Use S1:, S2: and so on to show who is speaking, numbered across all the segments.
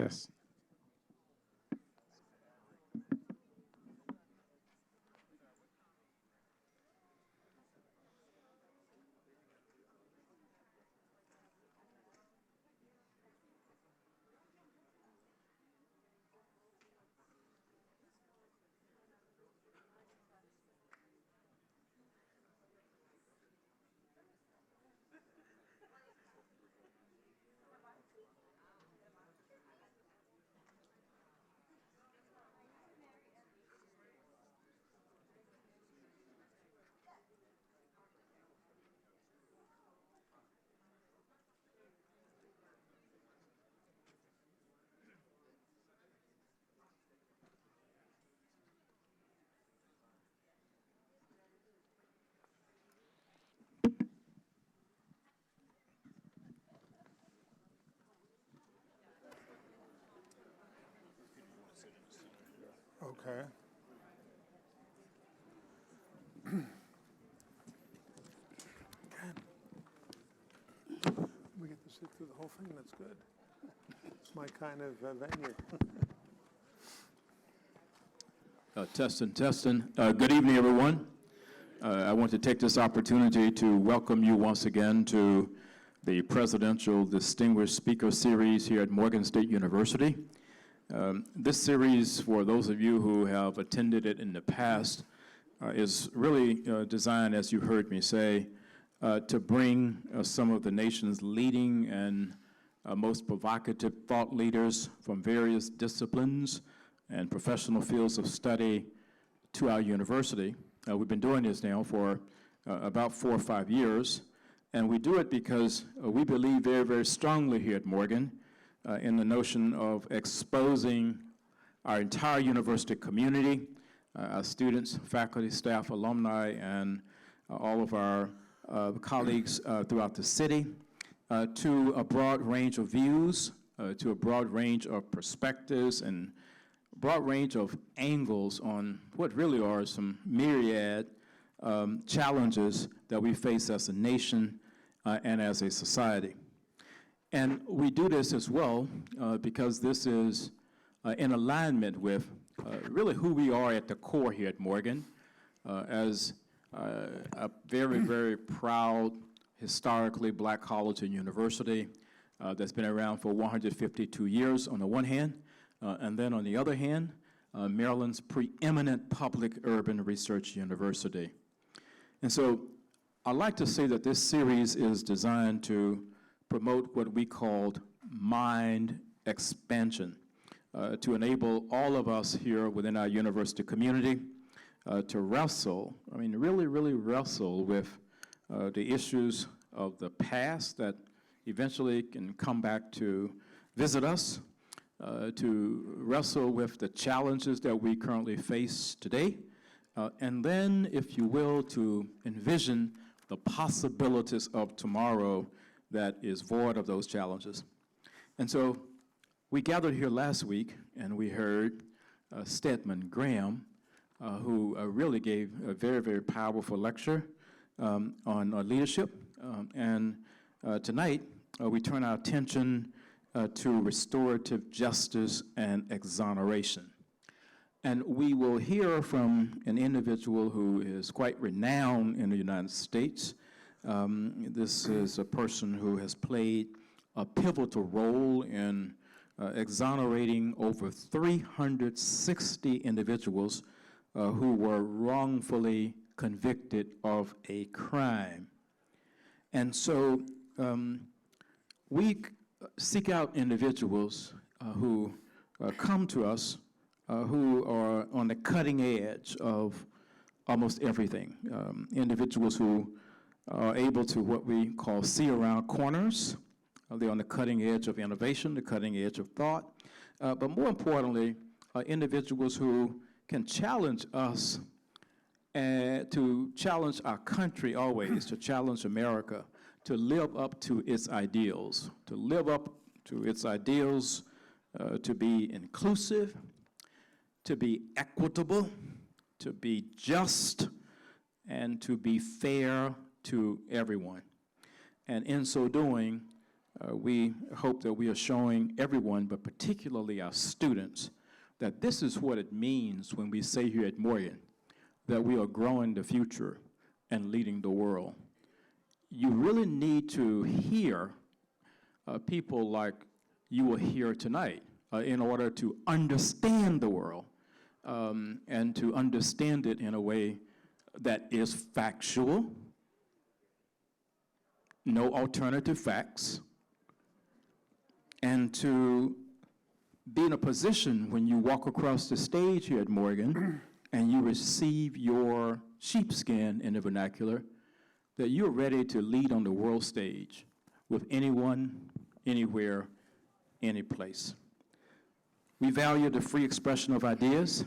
S1: Yes.
S2: Okay. We get to sit through the whole thing, that's good. It's my kind of venue.
S3: Testing. Good evening, everyone. I want to take this opportunity to welcome you once again to the Presidential Distinguished Speaker Series here at Morgan State University. This series, for those of you who have attended it in the past, is really designed, as you heard me say, to bring some of the nation's leading and most provocative thought leaders from various disciplines and professional fields of study to our university. We've been doing this now for about 4 or 5 years, and we do it because we believe very, very strongly here at Morgan in the notion of exposing our entire university community, our students, faculty, staff, alumni, and all of our colleagues throughout the city to a broad range of views, to a broad range of perspectives, and broad range of angles on what really are some myriad challenges that we face as a nation and as a society. And we do this as well because this is in alignment with really who we are at the core here at Morgan as a very, very proud, historically black college and university that's been around for 152 years on the one hand, and then on the other hand, Maryland's preeminent public urban research university. And so I'd like to say that this series is designed to promote what we called mind expansion, to enable all of us here within our university community to wrestle, really, really wrestle with the issues of the past that eventually can come back to visit us, to wrestle with the challenges that we currently face today, and then, if you will, to envision the possibilities of tomorrow that is void of those challenges. And so we gathered here last week and we heard Stedman Graham, who really gave a very, very powerful lecture on leadership. And tonight we turn our attention to restorative justice and exoneration. And we will hear from an individual who is quite renowned in the United States. This is a person who has played a pivotal role in exonerating over 360 individuals who were wrongfully convicted of a crime. And so we seek out individuals who come to us who are on the cutting edge of almost everything. Individuals who are able to what we call see around corners. They're on the cutting edge of innovation, the cutting edge of thought. But more importantly, individuals who can challenge us and to challenge our country always, to challenge America, to live up to its ideals, to be inclusive, to be equitable, to be just, and to be fair to everyone. And in so doing, we hope that we are showing everyone, but particularly our students, that this is what it means when we say here at Morgan that we are growing the future and leading the world. You really need to hear people like you will hear tonight in order to understand the world and to understand it in a way that is factual, no alternative facts, and to be in a position when you walk across the stage here at Morgan and you receive your sheepskin in the vernacular, that you're ready to lead on the world stage with anyone, anywhere, any place. We value the free expression of ideas,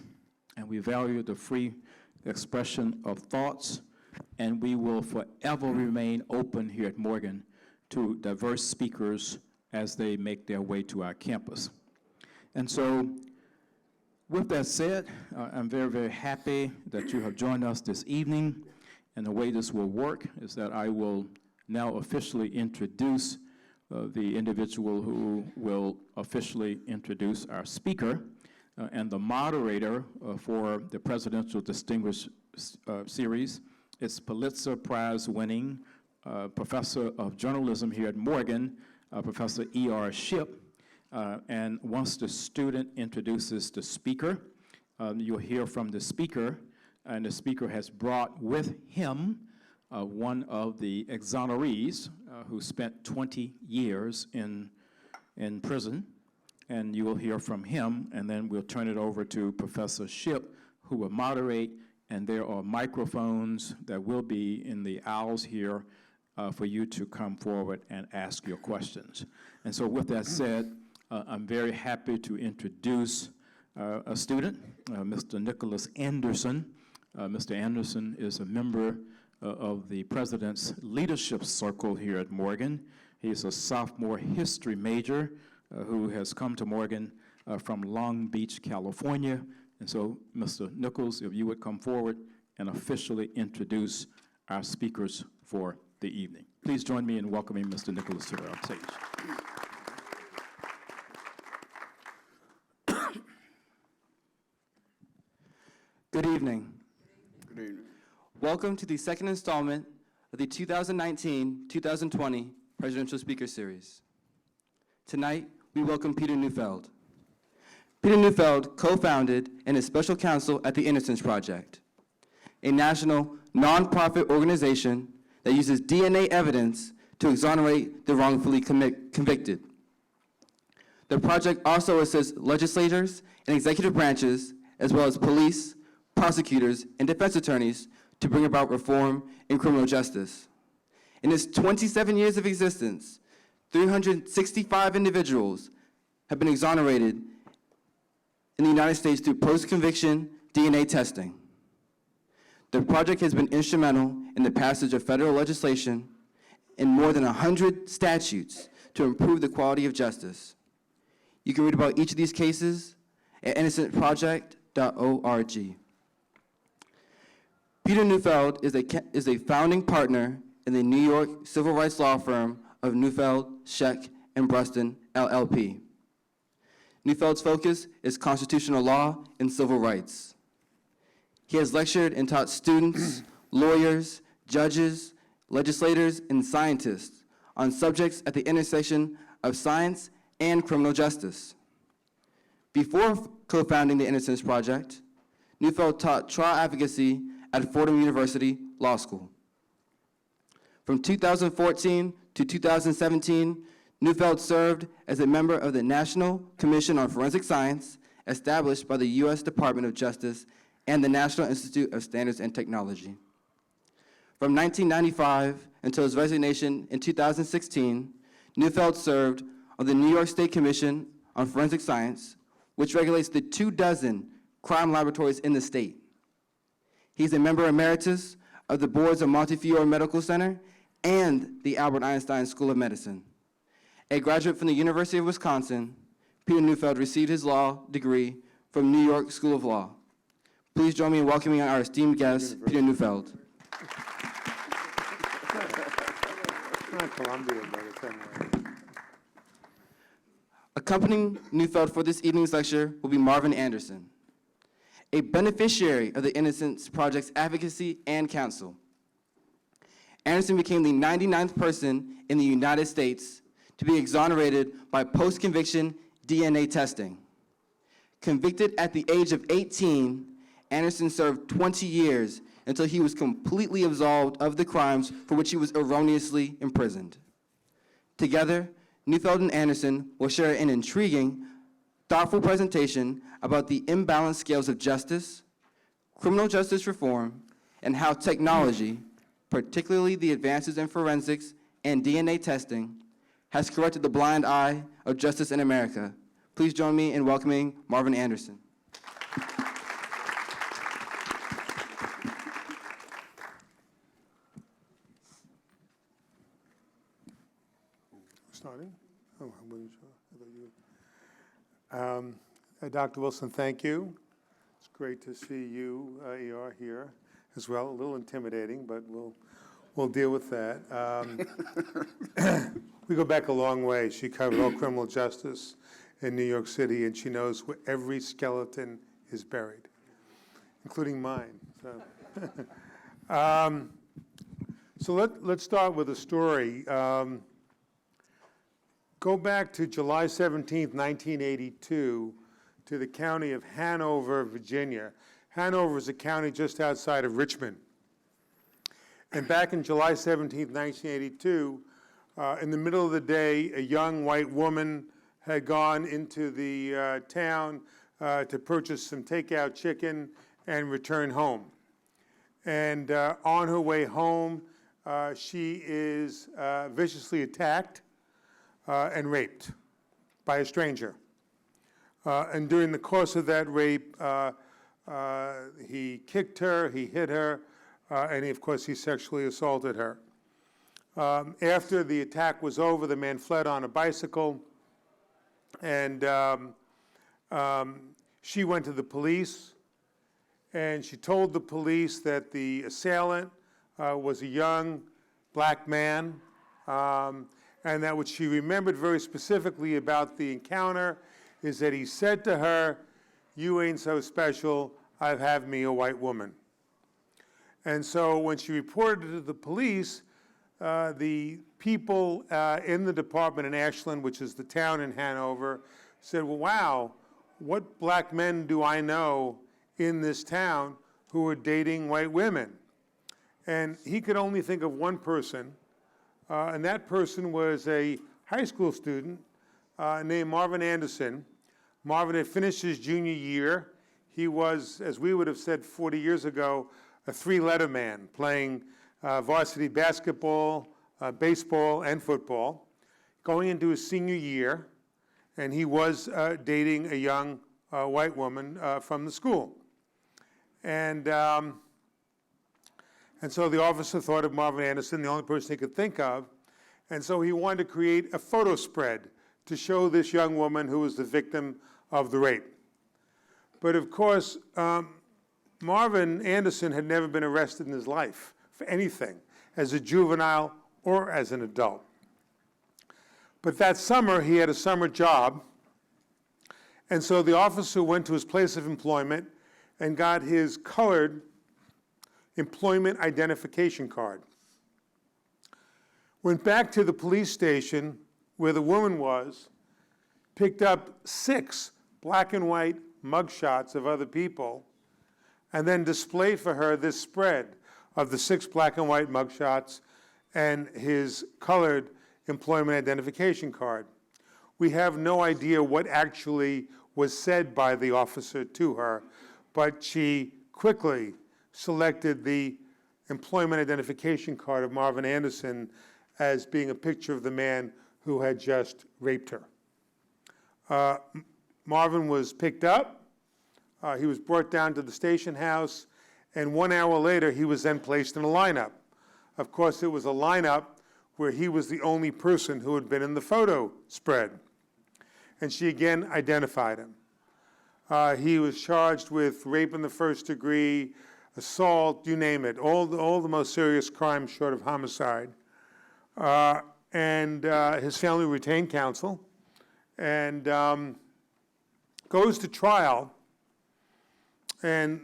S3: and we value the free expression of thoughts, and we will forever remain open here at Morgan to diverse speakers as they make their way to our campus. And so, with that said, I'm very, very happy that you have joined us this evening. And the way this will work is that I will now officially introduce the individual who will officially introduce our speaker and the moderator for the Presidential Distinguished Series. It's Pulitzer Prize-winning professor of journalism here at Morgan, Professor E.R. Shipp. And once the student introduces the speaker, you'll hear from the speaker, and the speaker has brought with him one of the exonerees who spent 20 years in prison, and you will hear from him, and then we'll turn it over to Professor Shipp, who will moderate, and there are microphones that will be in the aisles here for you to come forward and ask your questions. And so with that said, I'm very happy to introduce a student, Mr. Nicholas Anderson. Mr. Anderson is a member of the President's Leadership Circle here at Morgan. He's a sophomore history major who has come to Morgan from Long Beach, California. And so, Mr. Nichols, if you would come forward and officially introduce our speakers for the evening. Please join me in welcoming Mr. Nichols to our stage.
S1: Good evening. Good evening. Welcome to the second installment of the 2019-2020 Presidential Speaker Series. Tonight, we welcome Peter Neufeld. Peter Neufeld co-founded and is special counsel at the Innocence Project, a national nonprofit organization that uses DNA evidence to exonerate the wrongfully convicted. The project also assists legislators and executive branches, as well as police, prosecutors, and defense attorneys to bring about reform in criminal justice. In its 27 years of existence, 365 individuals have been exonerated in the United States through post-conviction DNA testing. The project has been instrumental in the passage of federal legislation and more than 100 statutes to improve the quality of justice. You can read about each of these cases at innocentproject.org. Peter Neufeld is a founding partner in the New York civil rights law firm of Neufeld, Scheck, and Bruston, LLP. Neufeld's focus is constitutional law and civil rights. He has lectured and taught students, lawyers, judges, legislators, and scientists on subjects at the intersection of science and criminal justice. Before co-founding the Innocence Project, Neufeld taught trial advocacy at Fordham University Law School. From 2014 to 2017, Neufeld served as a member of the National Commission on Forensic Science, established by the U.S. Department of Justice and the National Institute of Standards and Technology. From 1995 until his resignation in 2016, Neufeld served on the New York State Commission on Forensic Science, which regulates the 24 crime laboratories in the state. He's a member emeritus of the boards of Montefiore Medical Center and the Albert Einstein School of Medicine. A graduate from the University of Wisconsin, Peter Neufeld received his law degree from New York School of Law. Please join me in welcoming our esteemed guest, Peter Neufeld.
S2: Not Columbia, but it's anyway.
S1: Accompanying Neufeld for this evening's lecture will be Marvin Anderson, a beneficiary of the Innocence Project's advocacy and counsel. Anderson became the 99th person in the United States to be exonerated by post-conviction DNA testing. Convicted at the age of 18, Anderson served 20 years until he was completely absolved of the crimes for which he was erroneously imprisoned. Together, Neufeld and Anderson will share an intriguing, thoughtful presentation about the imbalanced scales of justice, criminal justice reform, and how technology, particularly the advances in forensics and DNA testing, has corrected the blind eye of justice in America. Please join me in welcoming Marvin Anderson.
S2: Starting? Oh, I wasn't sure. I thought you. Dr. Wilson, thank you. It's great to see you, ER, here as well. A little intimidating, but we'll deal with that. We go back a long way. She covered all criminal justice in New York City, and she knows where every skeleton is buried, including mine. So let's start with a story. Go back to July 17th, 1982, to the county of Hanover, Virginia. Hanover is a county just outside of Richmond. And back in July 17th, 1982, in the middle of the day, a young white woman had gone into the town to purchase some takeout chicken and return home. And on her way home, she is viciously attacked and raped by a stranger. And during the course of that rape, he kicked her, he hit her, and of course he sexually assaulted her. After the attack was over, the man fled on a bicycle, and she went to the police, and she told the police that the assailant was a young black man, and that what she remembered very specifically about the encounter is that he said to her, "You ain't so special, I'd have me a white woman." And so when she reported it to the police, the people in the department in Ashland, which is the town in Hanover, said, "Well, wow, what black men do I know in this town who are dating white women?" And he could only think of one person, and that person was a high school student named Marvin Anderson. Marvin had finished his junior year. He was, as we would have said 40 years ago, a three-letter man, playing varsity basketball, baseball, and football, going into his senior year, and he was dating a young white woman from the school. And so the officer thought of Marvin Anderson, the only person he could think of, and so he wanted to create a photo spread to show this young woman who was the victim of the rape. But of course, Marvin Anderson had never been arrested in his life for anything, as a juvenile or as an adult. But that summer, he had a summer job, and so the officer went to his place of employment and got his colored employment identification card. Went back to the police station where the woman was, picked up 6 black and white mugshots of other people, and then displayed for her this spread of the 6 black and white mugshots and his colored employment identification card. We have no idea what actually was said by the officer to her, but she quickly selected the employment identification card of Marvin Anderson as being a picture of the man who had just raped her. Marvin was picked up. He was brought down to the station house, and 1 hour later, he was then placed in a lineup. Of course, it was a lineup where he was the only person who had been in the photo spread. And she again identified him. He was charged with rape in the first degree, assault, you name it, all the most serious crimes short of homicide. And his family retained counsel, and goes to trial. And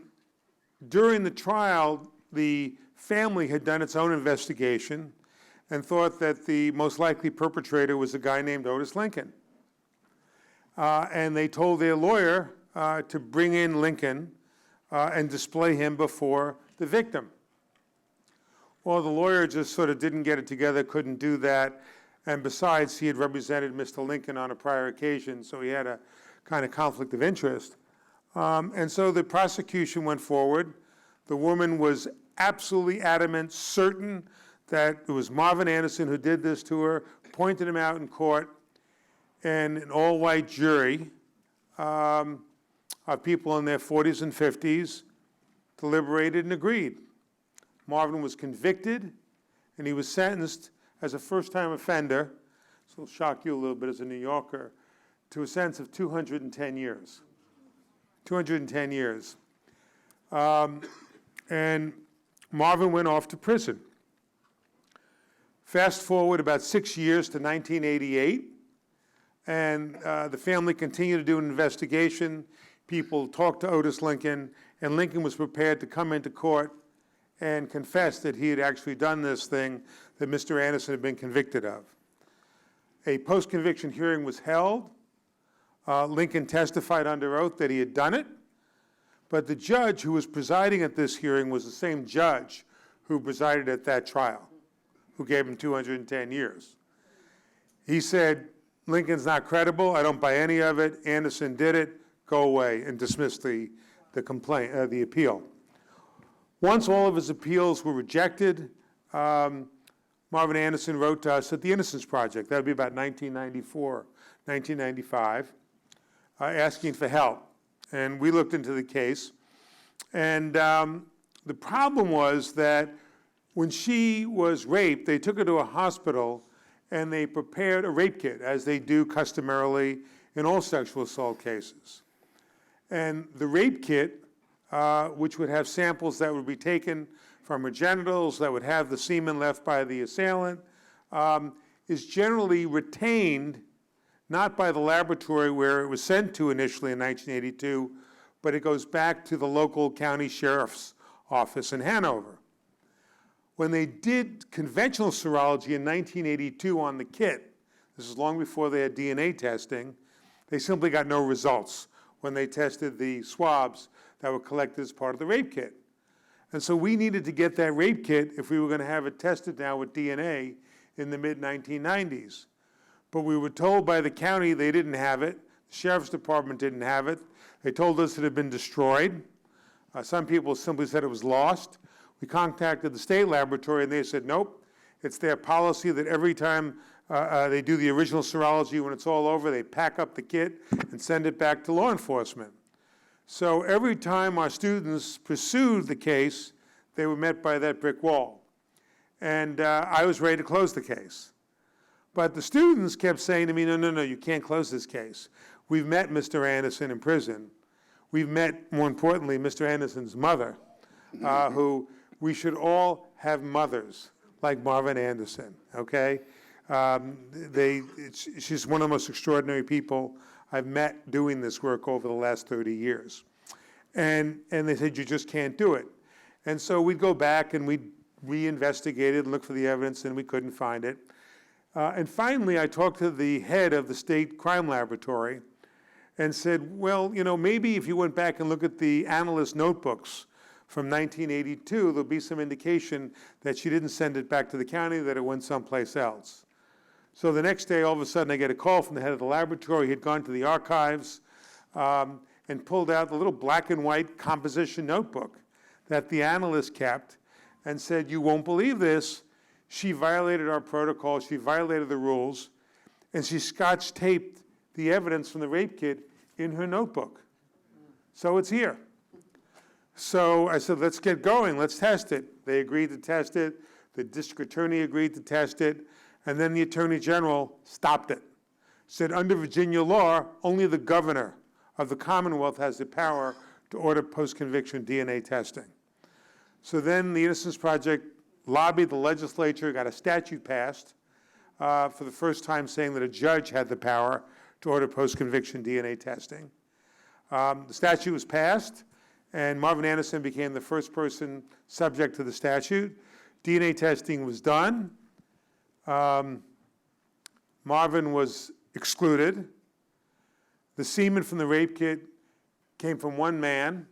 S2: during the trial, the family had done its own investigation and thought that the most likely perpetrator was a guy named Otis Lincoln. And they told their lawyer to bring in Lincoln and display him before the victim. Well, the lawyer just sort of didn't get it together, couldn't do that, and besides, he had represented Mr. Lincoln on a prior occasion, so he had a kind of conflict of interest. And so the prosecution went forward. The woman was absolutely adamant, certain that it was Marvin Anderson who did this to her, pointed him out in court, and an all-white jury of people in their 40s and 50s deliberated and agreed. Marvin was convicted, and he was sentenced as a first-time offender, this will shock you a little bit as a New Yorker, to a sentence of 210 years. 210 years. And Marvin went off to prison. Fast forward about 6 years to 1988, and the family continued to do an investigation. People talked to Otis Lincoln, and Lincoln was prepared to come into court and confess that he had actually done this thing that Mr. Anderson had been convicted of. A post-conviction hearing was held. Lincoln testified under oath that he had done it, but the judge who was presiding at this hearing was the same judge who presided at that trial, who gave him 210 years. He said, Lincoln's not credible, I don't buy any of it, Anderson did it, go away, and dismissed the appeal. Once all of his appeals were rejected, Marvin Anderson wrote to us at the Innocence Project, that would be about 1994, 1995, asking for help. And we looked into the case. And the problem was that when she was raped, they took her to a hospital and they prepared a rape kit, as they do customarily in all sexual assault cases. And the rape kit, which would have samples that would be taken from her genitals, that would have the semen left by the assailant, is generally retained not by the laboratory where it was sent to initially in 1982, but it goes back to the local county sheriff's office in Hanover. When they did conventional serology in 1982 on the kit, this is long before they had DNA testing, they simply got no results when they tested the swabs that were collected as part of the rape kit. And so we needed to get that rape kit if we were going to have it tested now with DNA in the mid-1990s. But we were told by the county they didn't have it. The sheriff's department didn't have it. They told us it had been destroyed. Some people simply said it was lost. We contacted the state laboratory, and they said, nope, it's their policy that every time they do the original serology, when it's all over, they pack up the kit and send it back to law enforcement. So every time our students pursued the case, they were met by that brick wall. And I was ready to close the case. But the students kept saying to me, no, you can't close this case. We've met Mr. Anderson in prison. We've met, more importantly, Mr. Anderson's mother, who we should all have mothers like Marvin Anderson, okay? She's one of the most extraordinary people I've met doing this work over the last 30 years. And they said, you just can't do it. And so we'd go back and we'd reinvestigate it and look for the evidence, and we couldn't find it. And finally, I talked to the head of the state crime laboratory and said, well, maybe if you went back and look at the analyst notebooks from 1982, there'll be some indication that she didn't send it back to the county, that it went someplace else. So the next day, all of a sudden, I get a call from the head of the laboratory. He had gone to the archives and pulled out the little black and white composition notebook that the analyst kept and said, you won't believe this. She violated our protocol, she violated the rules, and she scotch taped the evidence from the rape kit in her notebook. So it's here. So I said, let's get going, let's test it. They agreed to test it, the district attorney agreed to test it, and then the attorney general stopped it. Said under Virginia law, only the governor of the Commonwealth has the power to order post-conviction DNA testing. So then the Innocence Project lobbied the legislature, got a statute passed for the first time saying that a judge had the power to order post-conviction DNA testing. The statute was passed, and Marvin Anderson became the first person subject to the statute. DNA testing was done. Marvin was excluded. The semen from the rape kit came from one man.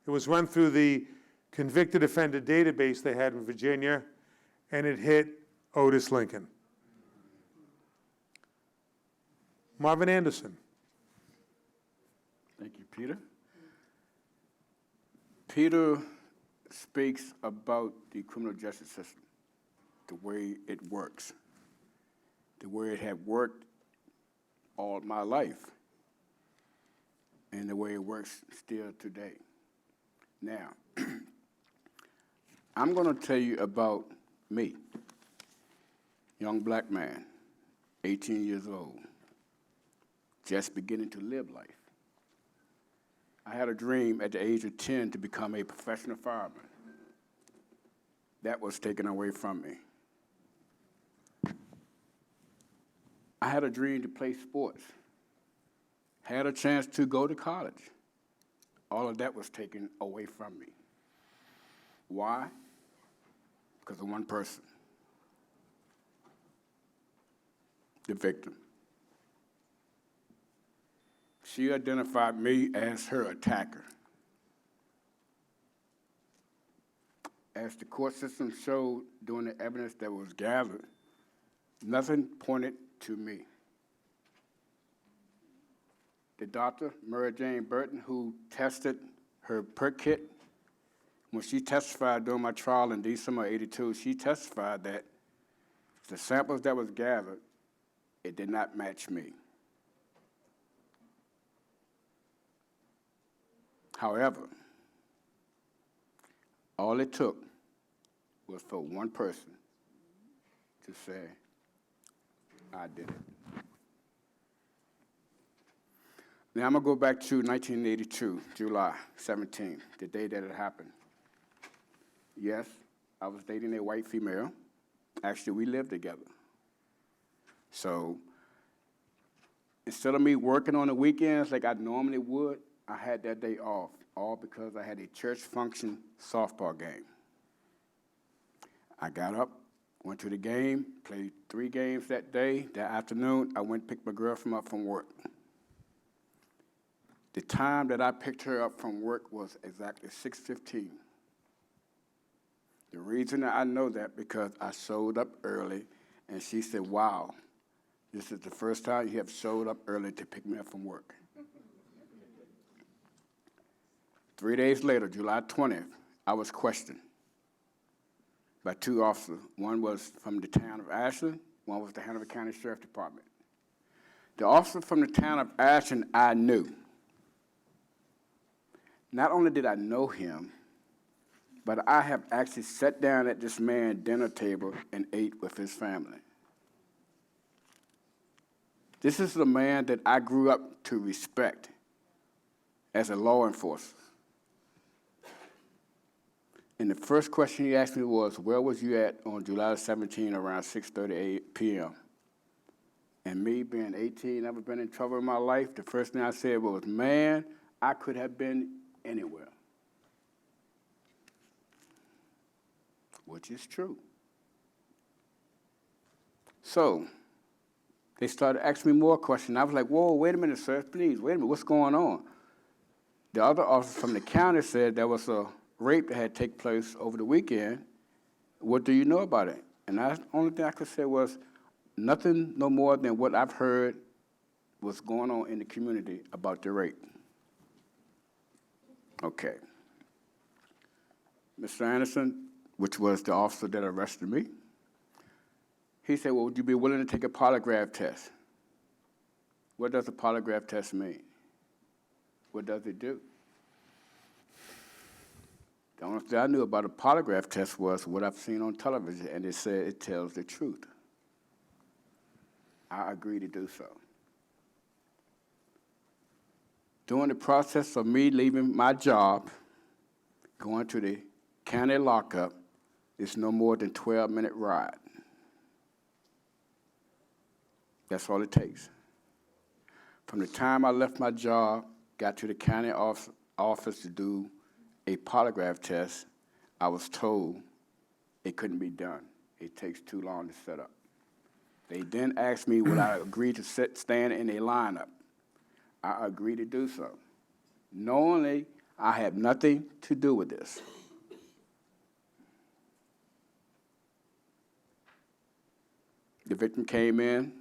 S2: It was run through the convicted offender database they had in Virginia, and it hit Otis Lincoln. Marvin Anderson.
S4: Thank you, Peter. Peter speaks about the criminal justice system, the way it works, the way it had worked all my life, and the way it works still today. Now, I'm going to tell you about me, young black man, 18 years old, just beginning to live life. I had a dream at the age of 10 to become a professional fireman. That was taken away from me. I had a dream to play sports. Had a chance to go to college. All of that was taken away from me. Why? Because of one person, the victim. She identified me as her attacker. As the court system showed during the evidence that was gathered, nothing pointed to me. The doctor, Mary Jane Burton, who tested her perk kit, when she testified during my trial in December of '82, she testified that the samples that was gathered, it did not match me. However, all it took was for one person to say, I did it. Now I'm gonna go back to 1982, July 17th, the day that it happened. Yes, I was dating a white female. Actually, we lived together. So instead of me working on the weekends like I normally would, I had that day off, all because I had a church function softball game. I got up, went to the game, played 3 games that day. That afternoon, I went and picked my girlfriend up from work. The time that I picked her up from work was exactly 6:15. The reason that I know that because I showed up early, and she said, wow, this is the first time you have showed up early to pick me up from work. 3 days later, July 20th, I was questioned by 2 officers. One was from the town of Ashland, one was the Hanover County Sheriff Department. The officer from the town of Ashland I knew. Not only did I know him, but I have actually sat down at this man's dinner table and ate with his family. This is the man that I grew up to respect as a law enforcer. And the first question he asked me was, where was you at on July 17 around 6:30 p.m.? And me being 18, never been in trouble in my life, the first thing I said was, man, I could have been anywhere. Which is true. So they started asking me more questions. I was like, whoa, wait a minute, sir, please, wait a minute, what's going on? The other officer from the county said there was a rape that had taken place over the weekend. What do you know about it? And the only thing I could say was nothing no more than what I've heard was going on in the community about the rape. Okay. Mr. Anderson, which was the officer that arrested me, he said, well, would you be willing to take a polygraph test? What does a polygraph test mean? What does it do? The only thing I knew about a polygraph test was what I've seen on television, and it said it tells the truth. I agreed to do so. During the process of me leaving my job, going to the county lockup, it's no more than a 12-minute ride. That's all it takes. From the time I left my job, got to the county office to do a polygraph test, I was told it couldn't be done. It takes too long to set up. They then asked me would I agree to stand in a lineup. I agreed to do so, knowingly I had nothing to do with this. The victim came in.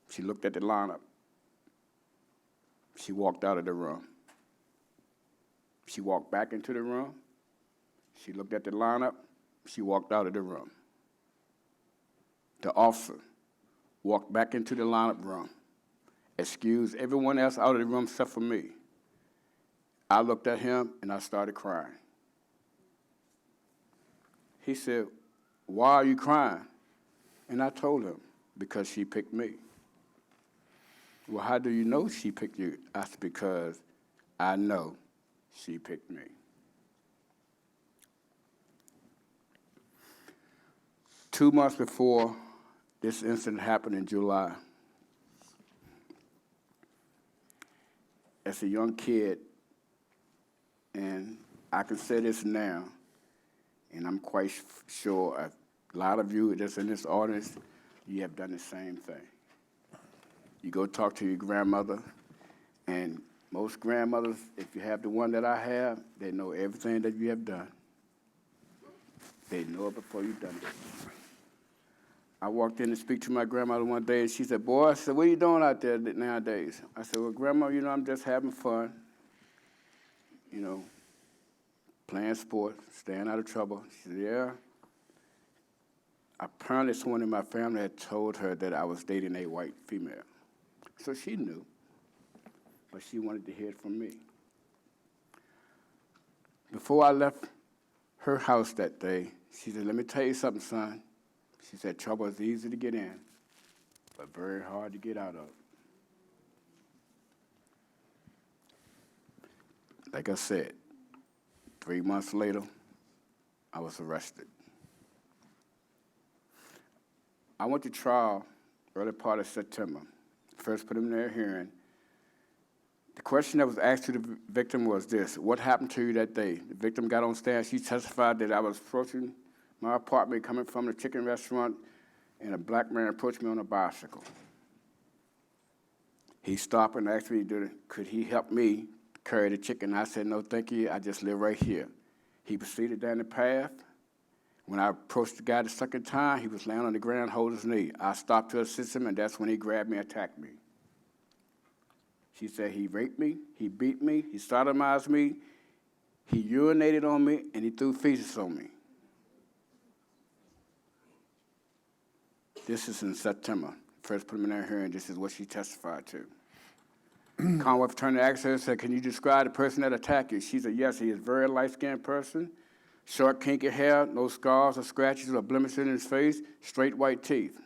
S4: She looked at the lineup. She walked out of the room. She walked back into the room. She looked at the lineup. She walked out of the room. The officer walked back into the lineup room, excused everyone else out of the room except for me. I looked at him and I started crying. He said, "Why are you crying?" And I told him, "Because she picked me." "Well, how do you know she picked you?" I said, "Because I know she picked me." 2 months before this incident happened in July, as a young kid, and I can say this now, and I'm quite sure a lot of you that's in this audience, you have done the same thing. You go talk to your grandmother, and most grandmothers, if you have the one that I have, they know everything that you have done. They know it before you've done it. I walked in to speak to my grandmother one day, and she said, "Boy," I said, "what are you doing out there nowadays?" I said, "Well, Grandma, I'm just having fun, playing sports, staying out of trouble." She said, "Yeah." Apparently, someone in my family had told her that I was dating a white female. So she knew, but she wanted to hear it from me. Before I left her house that day, she said, "Let me tell you something, son." She said, "Trouble is easy to get in, but very hard to get out of." Like I said, 3 months later, I was arrested. I went to trial early part of September, first preliminary hearing. The question that was asked to the victim was this: "What happened to you that day?" The victim got on stand. She testified that I was approaching my apartment coming from the chicken restaurant, and a black man approached me on a bicycle. He stopped and asked me, could he help me carry the chicken? I said, "No, thank you. I just live right here." He proceeded down the path. When I approached the guy the second time, he was laying on the ground holding his knee. I stopped to assist him, and that's when he grabbed me and attacked me. She said he raped me, he beat me, he sodomized me, he urinated on me, and he threw feces on me. This is in September, first preliminary hearing. This is what she testified to. Commonwealth attorney asked her, said, "Can you describe the person that attacked you?" She said, "Yes, he is a very light-skinned person, short, kinky hair, no scars or scratches or blemishes in his face, straight white teeth."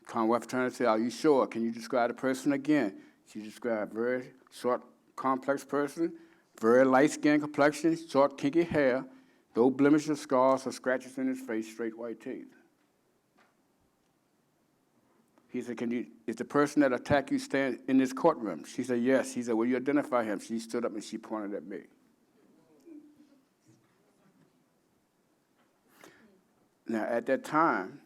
S4: Commonwealth attorney said, "Are you sure? Can you describe the person again?" She described very short, complex person, very light-skinned complexion, short, kinky hair, no blemishes, scars, or scratches in his face, straight white teeth. He said, "Is the person that attacked you stand in this courtroom?" She said, "Yes." He said, "Will you identify him?" She stood up and she pointed at me. Now, at that time,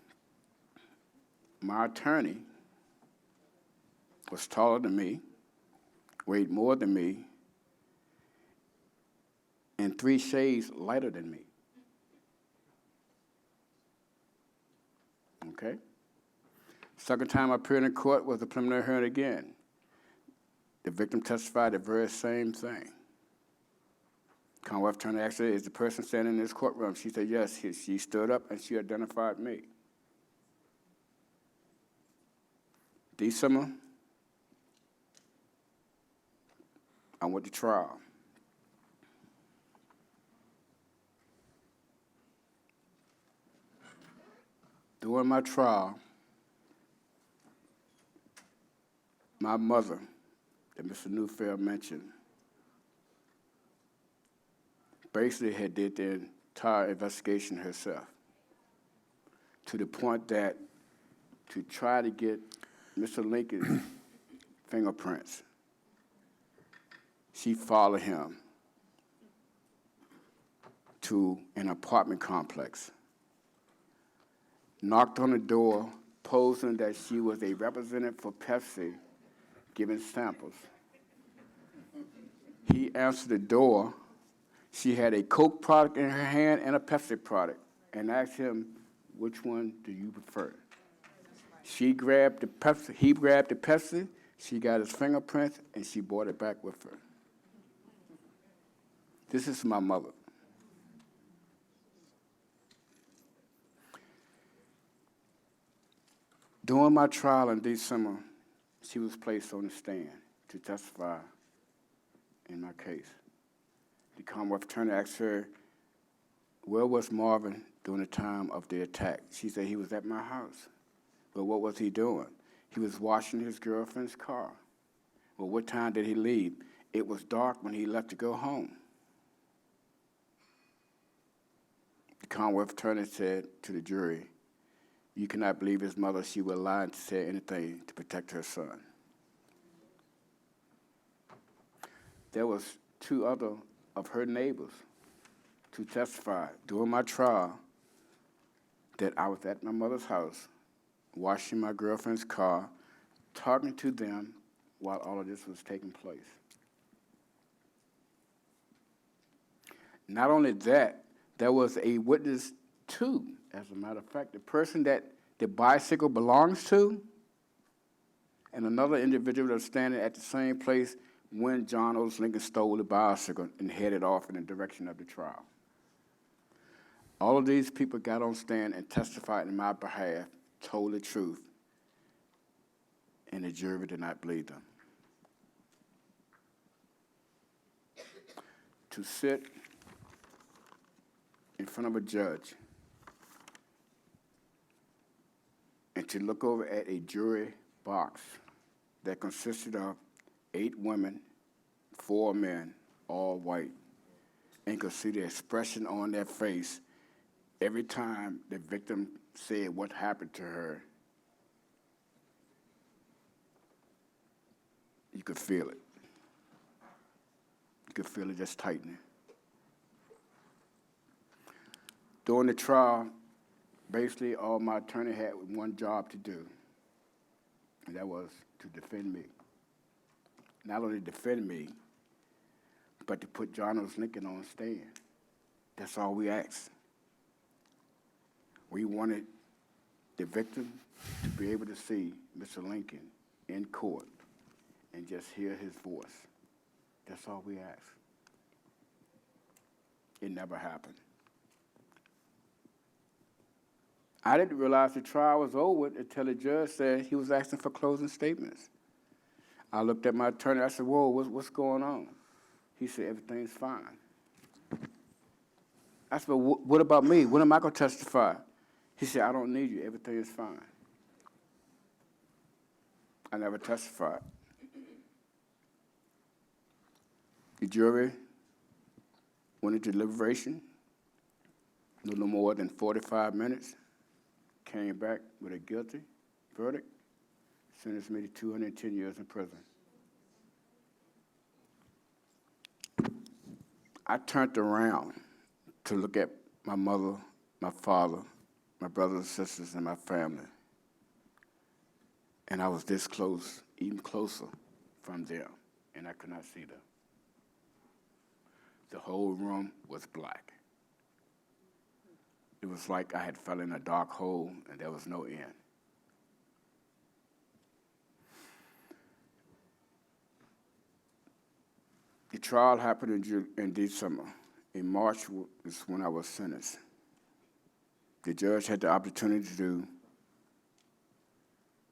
S4: my attorney was taller than me, weighed more than me, and 3 shades lighter than me. Okay? Second time I appeared in court was the preliminary hearing again. The victim testified the very same thing. Commonwealth attorney asked her, "Is the person standing in this courtroom?" She said, "Yes." She stood up and she identified me. December, I went to trial. During my trial, my mother, that Mr. Neufeld mentioned, basically had did the entire investigation herself, to the point that to try to get Mr. Lincoln's fingerprints. She followed him to an apartment complex, knocked on the door, posing that she was a representative for Pepsi, giving samples. He answered the door. She had a Coke product in her hand and a Pepsi product, and asked him, which one do you prefer? She grabbed the Pepsi, he grabbed the Pepsi, she got his fingerprints, and she brought it back with her. This is my mother. During my trial in December, she was placed on the stand to testify in my case. The Commonwealth Attorney asked her, where was Marvin during the time of the attack? She said, he was at my house. Well, what was he doing? He was washing his girlfriend's car. Well, what time did he leave? It was dark when he left to go home. The Commonwealth Attorney said to the jury, you cannot believe his mother. She would lie and say anything to protect her son. There was 2 other of her neighbors to testify during my trial that I was at my mother's house, washing my girlfriend's car, talking to them while all of this was taking place. Not only that, there was a witness too. As a matter of fact, the person that the bicycle belongs to and another individual that was standing at the same place when John Otis Lincoln stole the bicycle and headed off in the direction of the trial. All of these people got on stand and testified in my behalf, told the truth, and the jury did not believe them. To sit in front of a judge and to look over at a jury box that consisted of 8 women, 4 men, all white, and could see the expression on their face every time the victim said what happened to her. You could feel it. You could feel it just tightening. During the trial, basically all my attorney had one job to do, and that was to defend me. Not only defend me, but to put John Otis Lincoln on the stand. That's all we asked. We wanted the victim to be able to see Mr. Lincoln in court and just hear his voice. That's all we asked. It never happened. I didn't realize the trial was over until the judge said he was asking for closing statements. I looked at my attorney. I said, whoa, what's going on? He said, everything's fine. I said, well, what about me? When am I going to testify? He said, I don't need you. Everything is fine. I never testified. The jury went into deliberation, a little more than 45 minutes, came back with a guilty verdict, sentenced me to 210 years in prison. I turned around to look at my mother, my father, my brothers and sisters, and my family. And I was this close, even closer from them, and I could not see them. The whole room was black. It was like I had fell in a dark hole and there was no end. The trial happened in December. In March is when I was sentenced. The judge had the opportunity to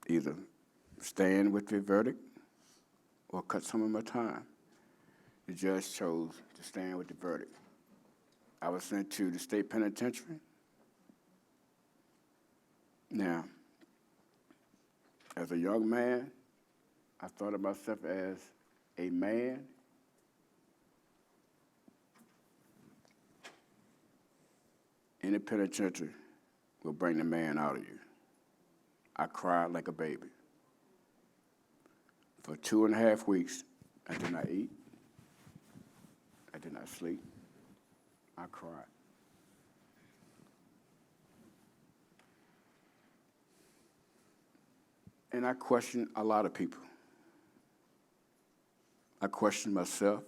S4: either stand with the verdict or cut some of my time. The judge chose to stand with the verdict. I was sent to the state penitentiary. Now, as a young man, I thought of myself as a man in the penitentiary will bring the man out of you. I cried like a baby. For 2.5 weeks, I did not eat. I did not sleep. I cried. And I questioned a lot of people. I questioned myself.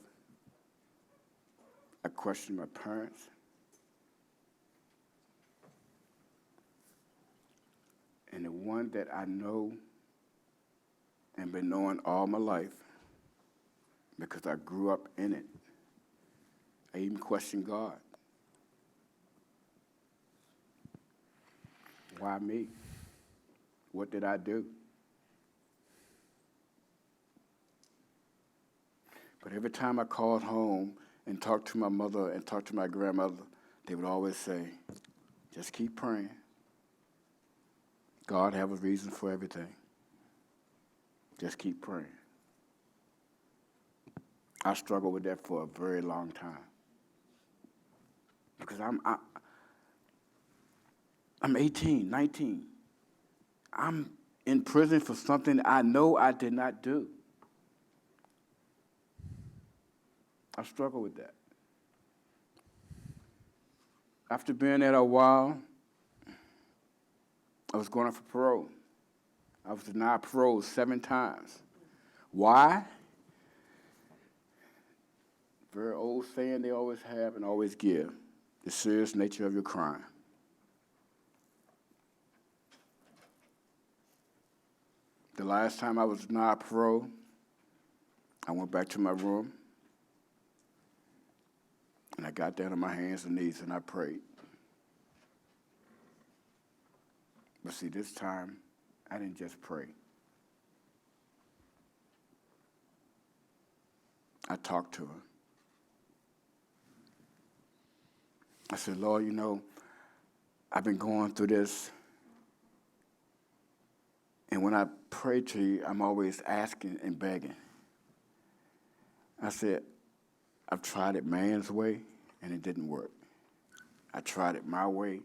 S4: I questioned my parents. And the one that I know and been knowing all my life, because I grew up in it, I even questioned God. Why me? What did I do? But every time I called home and talked to my mother and talked to my grandmother, they would always say, just keep praying. God have a reason for everything. Just keep praying. I struggled with that for a very long time. Because I'm 18, 19. I'm in prison for something I know I did not do. I struggle with that. After being there a while, I was going up for parole. I was denied parole 7 times. Why? Very old saying they always have and always give, the serious nature of your crime. The last time I was denied parole, I went back to my room, and I got down on my hands and knees and I prayed. But see, this time, I didn't just pray. I talked to her. I said, Lord, you know, I've been going through this, and when I pray to you, I'm always asking and begging. I said, I've tried it man's way, and it didn't work. I tried it my way,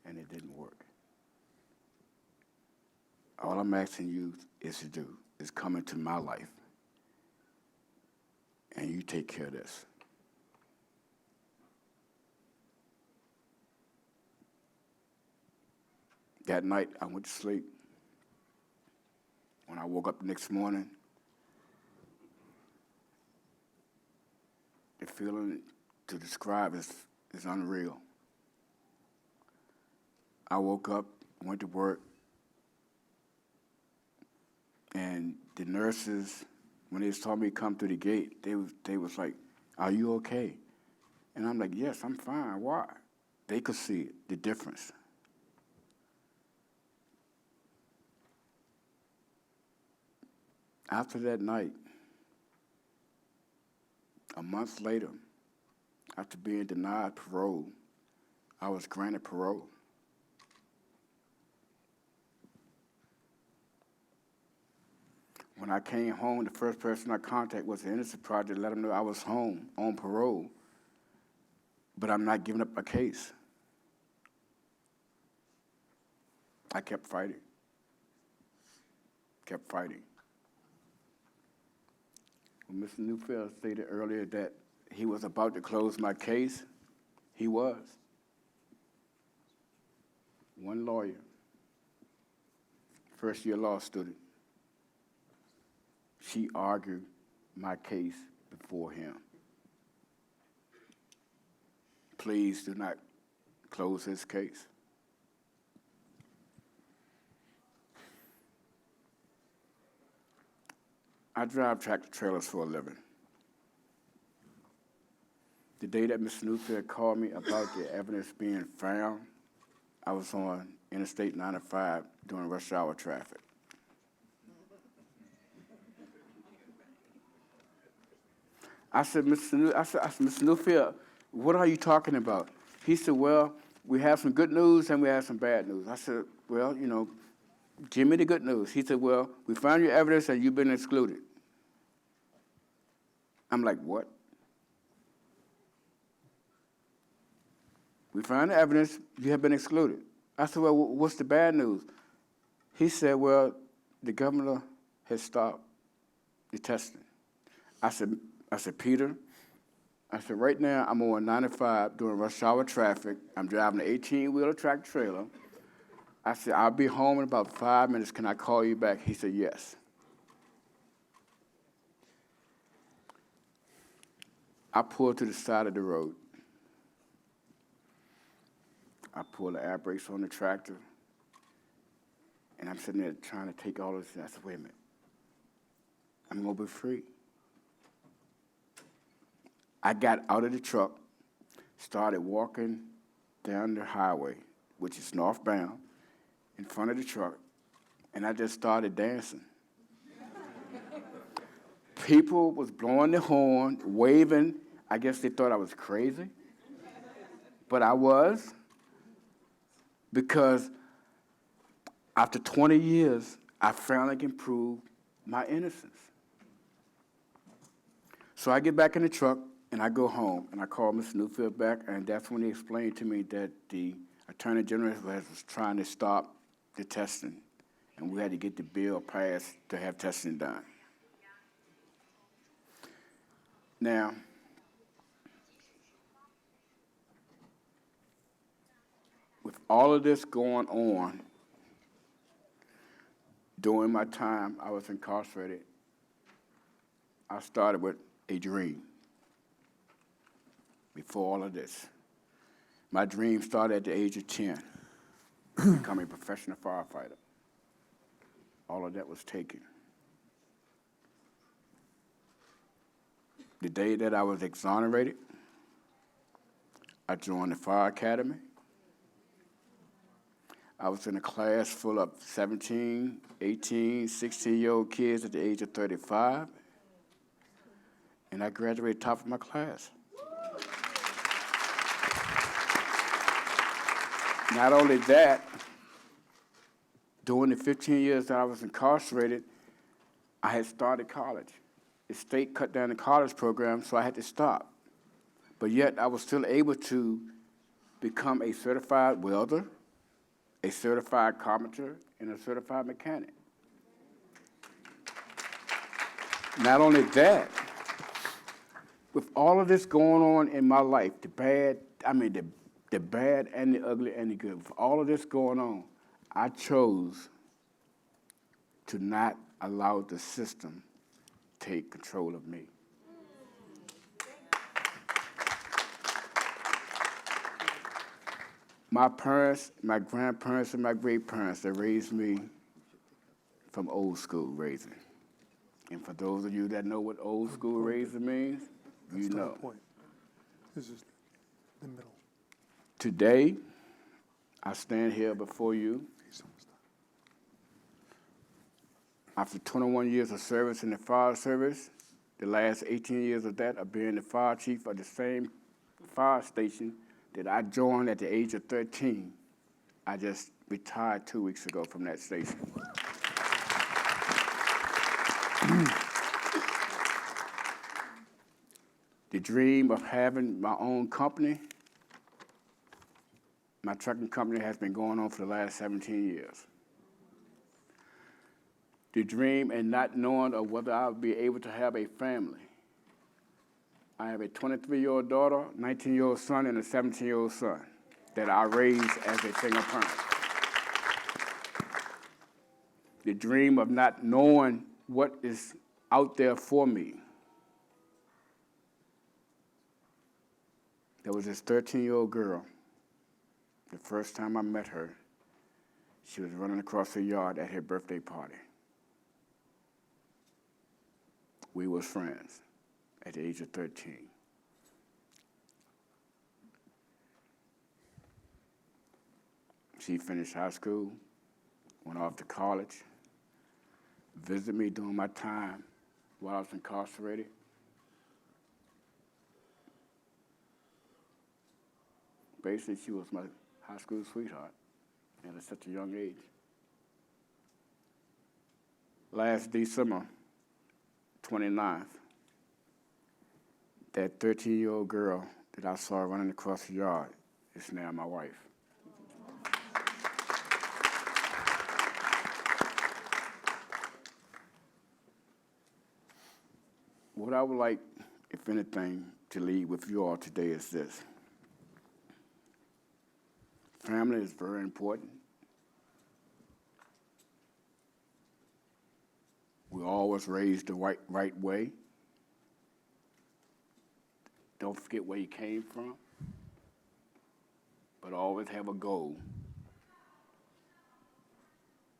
S4: and it didn't work. All I'm asking you is come into my life, and you take care of this. That night, I went to sleep. When I woke up the next morning, the feeling to describe is unreal. I woke up, went to work, and the nurses, when they saw me come through the gate, they was like, are you okay? And I'm like, yes, I'm fine. Why? They could see it, the difference. After that night, a month later, after being denied parole, I was granted parole. When I came home, the first person I contacted was the Innocence Project, let them know I was home on parole, but I'm not giving up a case. I kept fighting. When Mr. Neufeld stated earlier that he was about to close my case, he was. One lawyer, first-year law student, she argued my case before him. Please do not close his case. I drive tractor trailers for a living. The day that Mr. Neufeld called me about the evidence being found, I was on Interstate 95 during rush hour traffic. I said, Mr. Neufeld, what are you talking about? He said, well, we have some good news and we have some bad news. I said, well, you know, give me the good news. He said, well, we found your evidence and you've been excluded. I'm like, what? We found the evidence, you have been excluded. I said, well, what's the bad news? He said, well, the governor has stopped the testing. I said, Peter, I said, right now I'm on 95 doing rush hour traffic. I'm driving an 18-wheeler track trailer. I said, I'll be home in about 5 minutes. Can I call you back? He said, yes. I pulled to the side of the road. I pulled the air brakes on the tractor, and I'm sitting there trying to take all this. I said, wait a minute. I'm going to be free. I got out of the truck, started walking down the highway, which is northbound, in front of the truck, and I just started dancing. People was blowing their horn, waving. I guess they thought I was crazy, but I was, because after 20 years, I finally can prove my innocence. So I get back in the truck, and I go home, and I call Mr. Neufeld back, and that's when he explained to me that the Attorney General was trying to stop the testing, and we had to get the bill passed to have testing done. Now, with all of this going on, during my time I was incarcerated, I started with a dream. Before all of this, my dream started at the age of 10, becoming a professional firefighter. All of that was taken. The day that I was exonerated, I joined the fire academy. I was in a class full of 17, 18, 16-year-old kids at the age of 35, and I graduated top of my class. Not only that, during the 15 years that I was incarcerated, I had started college. The state cut down the college program, so I had to stop. But yet, I was still able to become a certified welder, a certified carpenter, and a certified mechanic. Not only that, with all of this going on in my life, the bad and the ugly and the good, with all of this going on, I chose to not allow the system to take control of me. My parents, my grandparents, and my great-parents, they raised me from old school raising. And for those of you that know what old school raising means, you know.
S2: That's the point. This is the middle.
S4: Today, I stand here before you after 21 years of service in the fire service, the last 18 years of that of being the fire chief of the same fire station that I joined at the age of 13. I just retired 2 weeks ago from that station. The dream of having my own company, my trucking company, has been going on for the last 17 years. The dream and not knowing of whether I'll be able to have a family. I have a 23-year-old daughter, 19-year-old son, and a 17-year-old son that I raised as a single parent. The dream of not knowing what is out there for me. There was this 13-year-old girl. The first time I met her, she was running across the yard at her birthday party. We was friends at the age of 13. She finished high school, went off to college, visited me during my time while I was incarcerated. Basically, she was my high school sweetheart at such a young age. Last December 29th, that 13-year-old girl that I saw running across the yard is now my wife. What I would like, if anything, to leave with you all today is this. Family is very important. We always raised the right way. Don't forget where you came from, but always have a goal.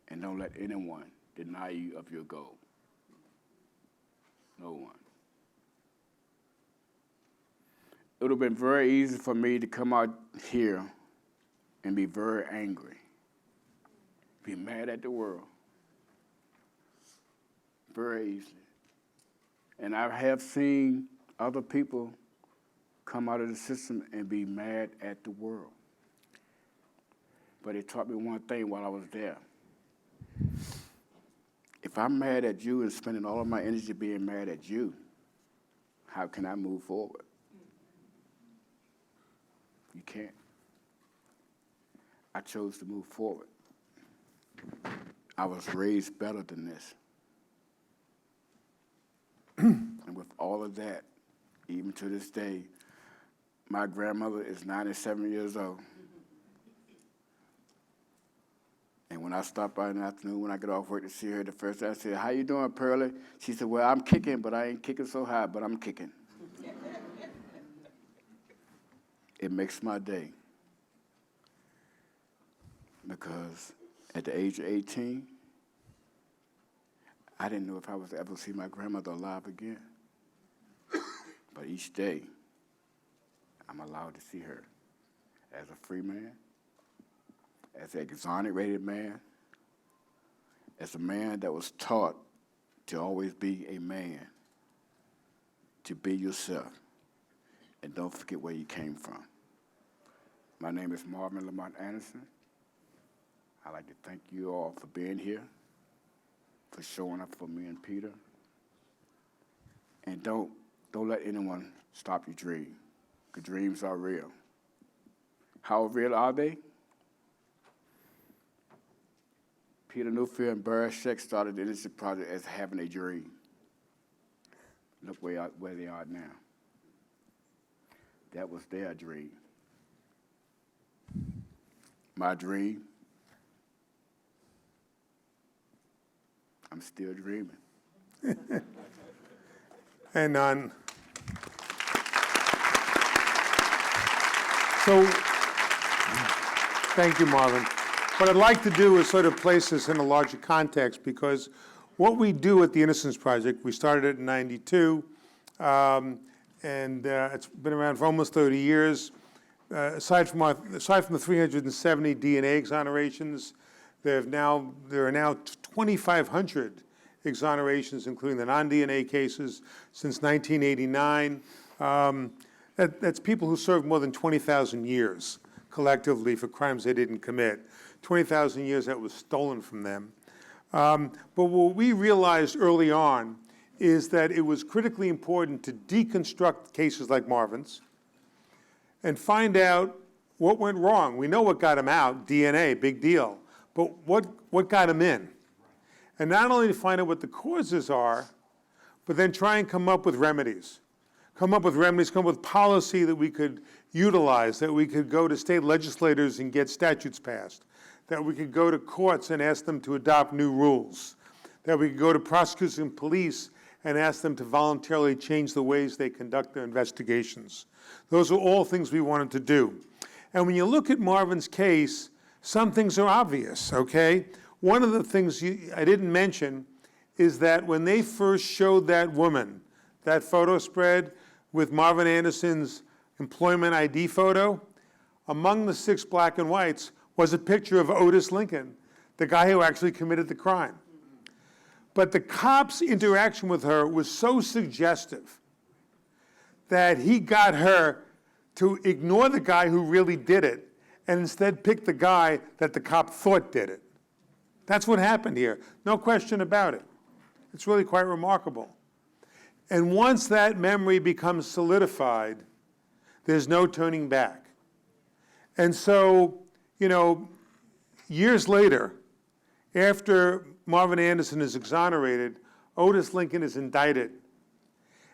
S4: And don't let anyone deny you of your goal. No one. It would have been very easy for me to come out here and be very angry, be mad at the world, very easily. And I have seen other people come out of the system and be mad at the world. But it taught me one thing while I was there. If I'm mad at you and spending all of my energy being mad at you, how can I move forward? You can't. I chose to move forward. I was raised better than this. And with all of that, even to this day, my grandmother is 97 years old. And when I stop by in the afternoon, when I get off work to see her, the first day I said, "How you doing, Pearlie?" She said, "Well, I'm kicking, but I ain't kicking so high, but I'm kicking." It makes my day. Because at the age of 18, I didn't know if I was ever see my grandmother alive again. But each day, I'm allowed to see her as a free man, as an exonerated man, as a man that was taught to always be a man, to be yourself, and don't forget where you came from. My name is Marvin Anderson. I'd like to thank you all for being here, for showing up for me and Peter. And don't let anyone stop your dream, because dreams are real. How real are they? Peter Neufeld and Barry Scheck started the Innocence Project as having a dream. Look where they are now. That was their dream. My dream, I'm still dreaming.
S2: And so, thank you, Marvin. What I'd like to do is sort of place this in a larger context, because what we do at the Innocence Project, we started it in '92, and it's been around for almost 30 years. Aside from the 370 DNA exonerations, there are now 2,500 exonerations, including the non-DNA cases, since 1989. That's people who served more than 20,000 years collectively for crimes they didn't commit. 20,000 years that was stolen from them. But what we realized early on is that it was critically important to deconstruct cases like Marvin's and find out what went wrong. We know what got him out, DNA, big deal. But what got him in? And not only to find out what the causes are, but then try and come up with remedies. Come up with policy that we could utilize, that we could go to state legislators and get statutes passed, that we could go to courts and ask them to adopt new rules, that we could go to prosecutors and police and ask them to voluntarily change the ways they conduct their investigations. Those are all things we wanted to do. And when you look at Marvin's case, some things are obvious, okay? One of the things I didn't mention is that when they first showed that woman, that photo spread with Marvin Anderson's employment ID photo, among the 6 black and whites was a picture of Otis Lincoln, the guy who actually committed the crime. But the cop's interaction with her was so suggestive that he got her to ignore the guy who really did it and instead pick the guy that the cop thought did it. That's what happened here. No question about it. It's really quite remarkable. And once that memory becomes solidified, there's no turning back. And so, years later, after Marvin Anderson is exonerated, Otis Lincoln is indicted.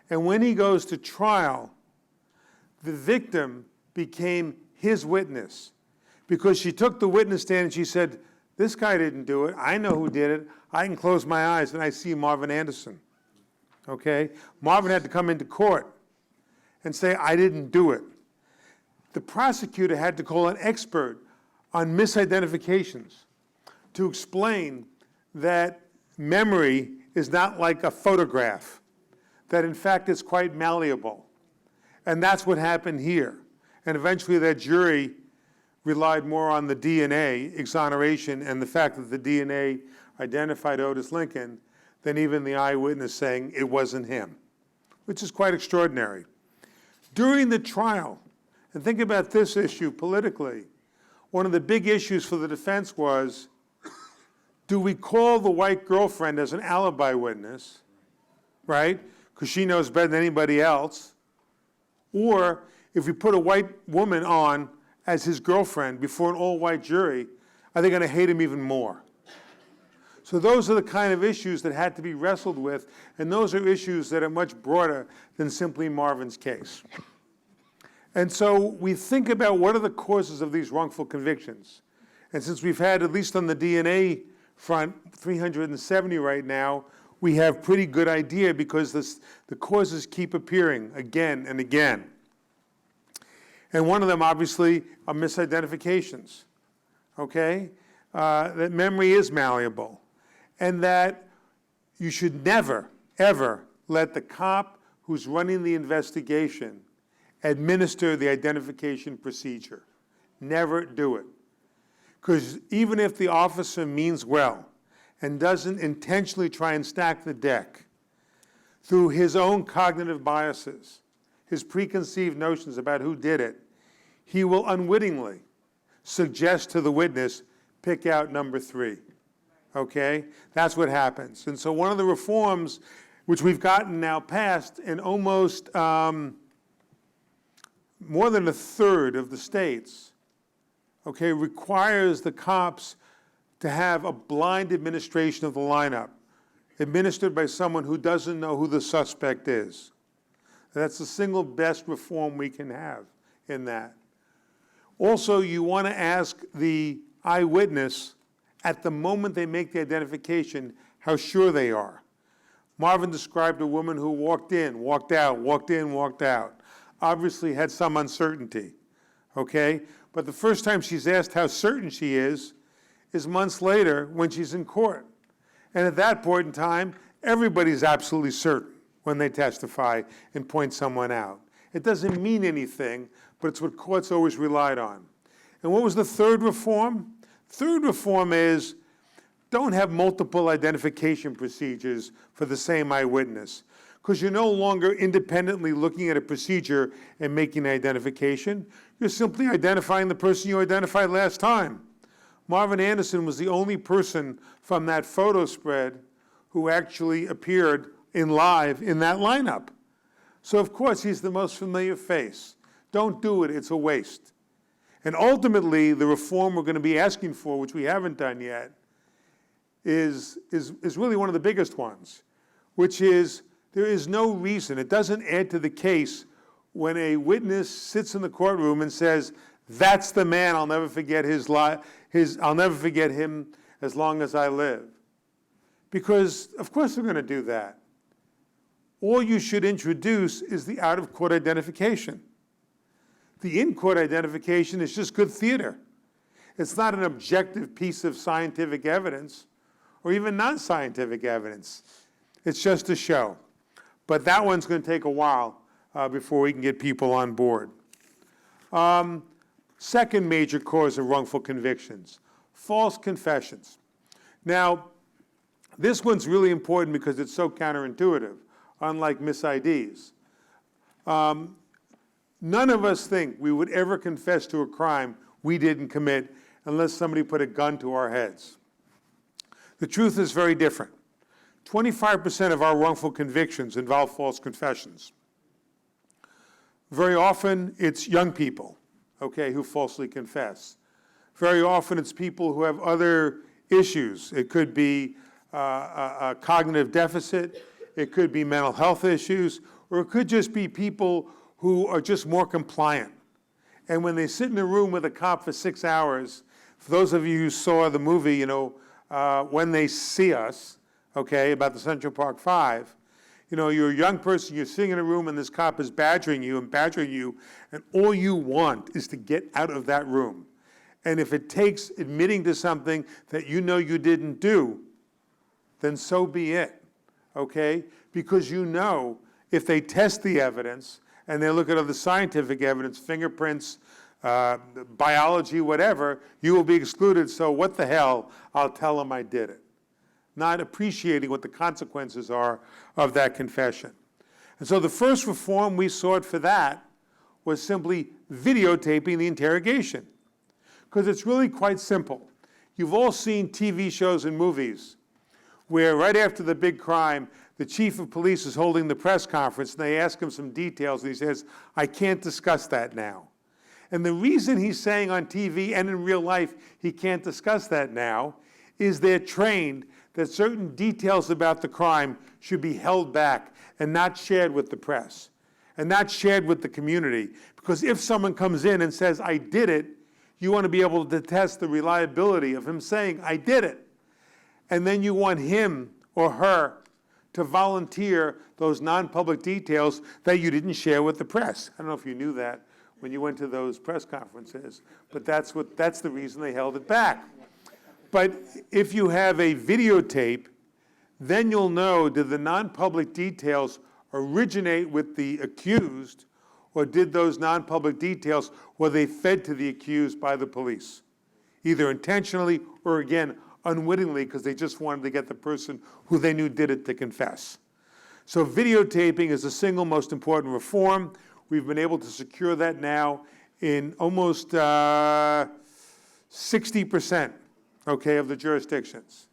S2: And when he goes to trial, the victim became his witness because she took the witness stand and she said, this guy didn't do it. I know who did it. I can close my eyes and I see Marvin Anderson. Okay? Marvin had to come into court and say, I didn't do it. The prosecutor had to call an expert on misidentifications to explain that memory is not like a photograph, that in fact it's quite malleable. And that's what happened here. And eventually that jury relied more on the DNA, exoneration, and the fact that the DNA identified Otis Lincoln than even the eyewitness saying it wasn't him, which is quite extraordinary. During the trial, and think about this issue politically, one of the big issues for the defense was, do we call the white girlfriend as an alibi witness, right? Because she knows better than anybody else. Or if we put a white woman on as his girlfriend before an all-white jury, are they going to hate him even more? So those are the kind of issues that had to be wrestled with, and those are issues that are much broader than simply Marvin's case. And so we think about what are the causes of these wrongful convictions. And since we've had, at least on the DNA front, 370 right now, we have pretty good idea because the causes keep appearing again and again. And one of them, obviously, are misidentifications, okay? That memory is malleable. And that you should never, ever let the cop who's running the investigation administer the identification procedure. Never do it. Because even if the officer means well and doesn't intentionally try and stack the deck, through his own cognitive biases, his preconceived notions about who did it, he will unwittingly suggest to the witness, pick out number 3. Okay? That's what happens. And so one of the reforms, which we've gotten now passed in almost more than a third of the states, okay, requires the cops to have a blind administration of the lineup, administered by someone who doesn't know who the suspect is. That's the single best reform we can have in that. Also, you want to ask the eyewitness at the moment they make the identification how sure they are. Marvin described a woman who walked in, walked out, walked in, walked out. Obviously had some uncertainty, okay? But the first time she's asked how certain she is months later when she's in court. And at that point in time, everybody's absolutely certain when they testify and point someone out. It doesn't mean anything, but it's what courts always relied on. And what was the third reform? Third reform is don't have multiple identification procedures for the same eyewitness, because you're no longer independently looking at a procedure and making an identification. You're simply identifying the person you identified last time. Marvin Anderson was the only person from that photo spread who actually appeared in live in that lineup. So of course he's the most familiar face. Don't do it, it's a waste. And ultimately, the reform we're going to be asking for, which we haven't done yet, is really one of the biggest ones, which is there is no reason, it doesn't add to the case when a witness sits in the courtroom and says, that's the man, I'll never forget I'll never forget him as long as I live. Because of course they're going to do that. All you should introduce is the out-of-court identification. The in-court identification is just good theater. It's not an objective piece of scientific evidence or even non-scientific evidence. It's just a show. But that one's going to take a while before we can get people on board. Second major cause of wrongful convictions, false confessions. Now, this one's really important because it's so counterintuitive, unlike mis-IDs. None of us think we would ever confess to a crime we didn't commit unless somebody put a gun to our heads. The truth is very different. 25% of our wrongful convictions involve false confessions. Very often, it's young people, okay, who falsely confess. Very often, it's people who have other issues. It could be a cognitive deficit. It could be mental health issues, or it could just be people who are just more compliant. And when they sit in a room with a cop for 6 hours, for those of you who saw the movie, you know, When They See Us, okay, about the Central Park Five, you know, you're a young person, you're sitting in a room and this cop is badgering you, and all you want is to get out of that room. And if it takes admitting to something that you know you didn't do, then so be it, okay? Because you know if they test the evidence and they look at other scientific evidence, fingerprints, biology, whatever, you will be excluded, so what the hell, I'll tell them I did it. Not appreciating what the consequences are of that confession. And so the first reform we sought for that was simply videotaping the interrogation. Because it's really quite simple. You've all seen TV shows and movies where right after the big crime, the chief of police is holding the press conference and they ask him some details and he says, I can't discuss that now. And the reason he's saying on TV and in real life he can't discuss that now is they're trained that certain details about the crime should be held back and not shared with the press and not shared with the community. Because if someone comes in and says, I did it, you want to be able to test the reliability of him saying, I did it. And then you want him or her to volunteer those non-public details that you didn't share with the press. I don't know if you knew that when you went to those press conferences, but that's the reason they held it back. But if you have a videotape, then you'll know, did the non-public details originate with the accused, or did those non-public details, were they fed to the accused by the police? Either intentionally or, again, unwittingly, because they just wanted to get the person who they knew did it to confess. So videotaping is the single most important reform. We've been able to secure that now in almost 60%. Okay, of the jurisdictions.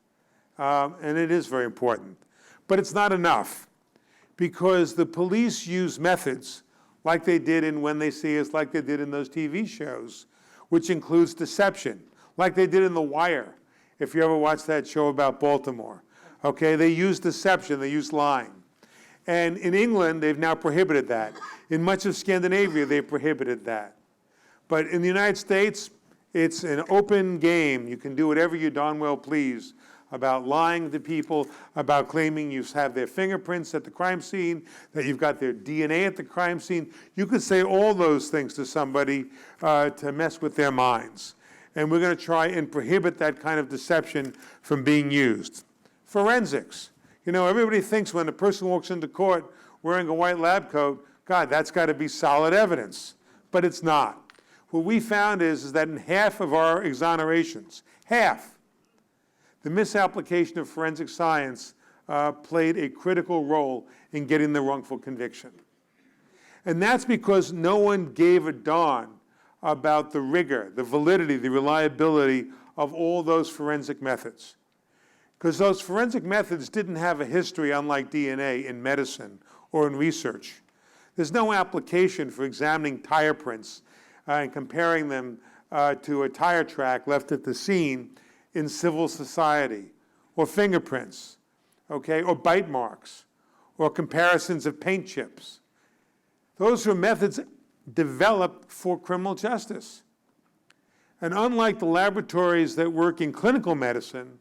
S2: And it is very important. But it's not enough, because the police use methods like they did in When They See Us, like they did in those TV shows, which includes deception, like they did in The Wire, if you ever watched that show about Baltimore. Okay, they use deception, they use lying. And in England, they've now prohibited that. In much of Scandinavia, they've prohibited that. But in the United States, it's an open game. You can do whatever you darn well please about lying to people, about claiming you have their fingerprints at the crime scene, that you've got their DNA at the crime scene. You could say all those things to somebody to mess with their minds. And we're going to try and prohibit that kind of deception from being used. Forensics. You know, everybody thinks when a person walks into court wearing a white lab coat, God, that's got to be solid evidence. But it's not. What we found is that in half of our exonerations, half, the misapplication of forensic science played a critical role in getting the wrongful conviction. And that's because no one gave a darn about the rigor, the validity, the reliability of all those forensic methods. Because those forensic methods didn't have a history, unlike DNA, in medicine or in research. There's no application for examining tire prints and comparing them to a tire track left at the scene in civil society, or fingerprints, okay, or bite marks, or comparisons of paint chips. Those are methods developed for criminal justice. And unlike the laboratories that work in clinical medicine,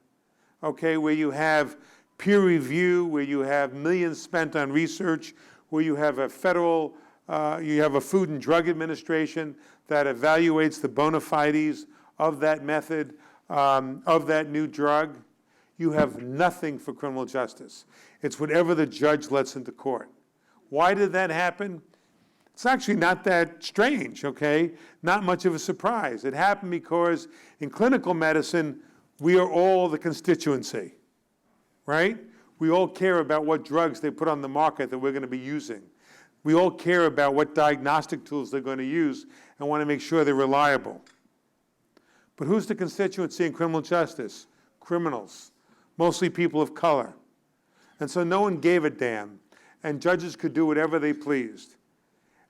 S2: okay, where you have peer review, where you have millions spent on research, where you have a federal, you have a Food and Drug Administration that evaluates the bona fides of that method, of that new drug, you have nothing for criminal justice. It's whatever the judge lets into court. Why did that happen? It's actually not that strange, okay? Not much of a surprise. It happened because in clinical medicine, we are all the constituency, right? We all care about what drugs they put on the market that we're going to be using. We all care about what diagnostic tools they're going to use and want to make sure they're reliable. But who's the constituency in criminal justice? Criminals, mostly people of color. And so no one gave a damn, and judges could do whatever they pleased.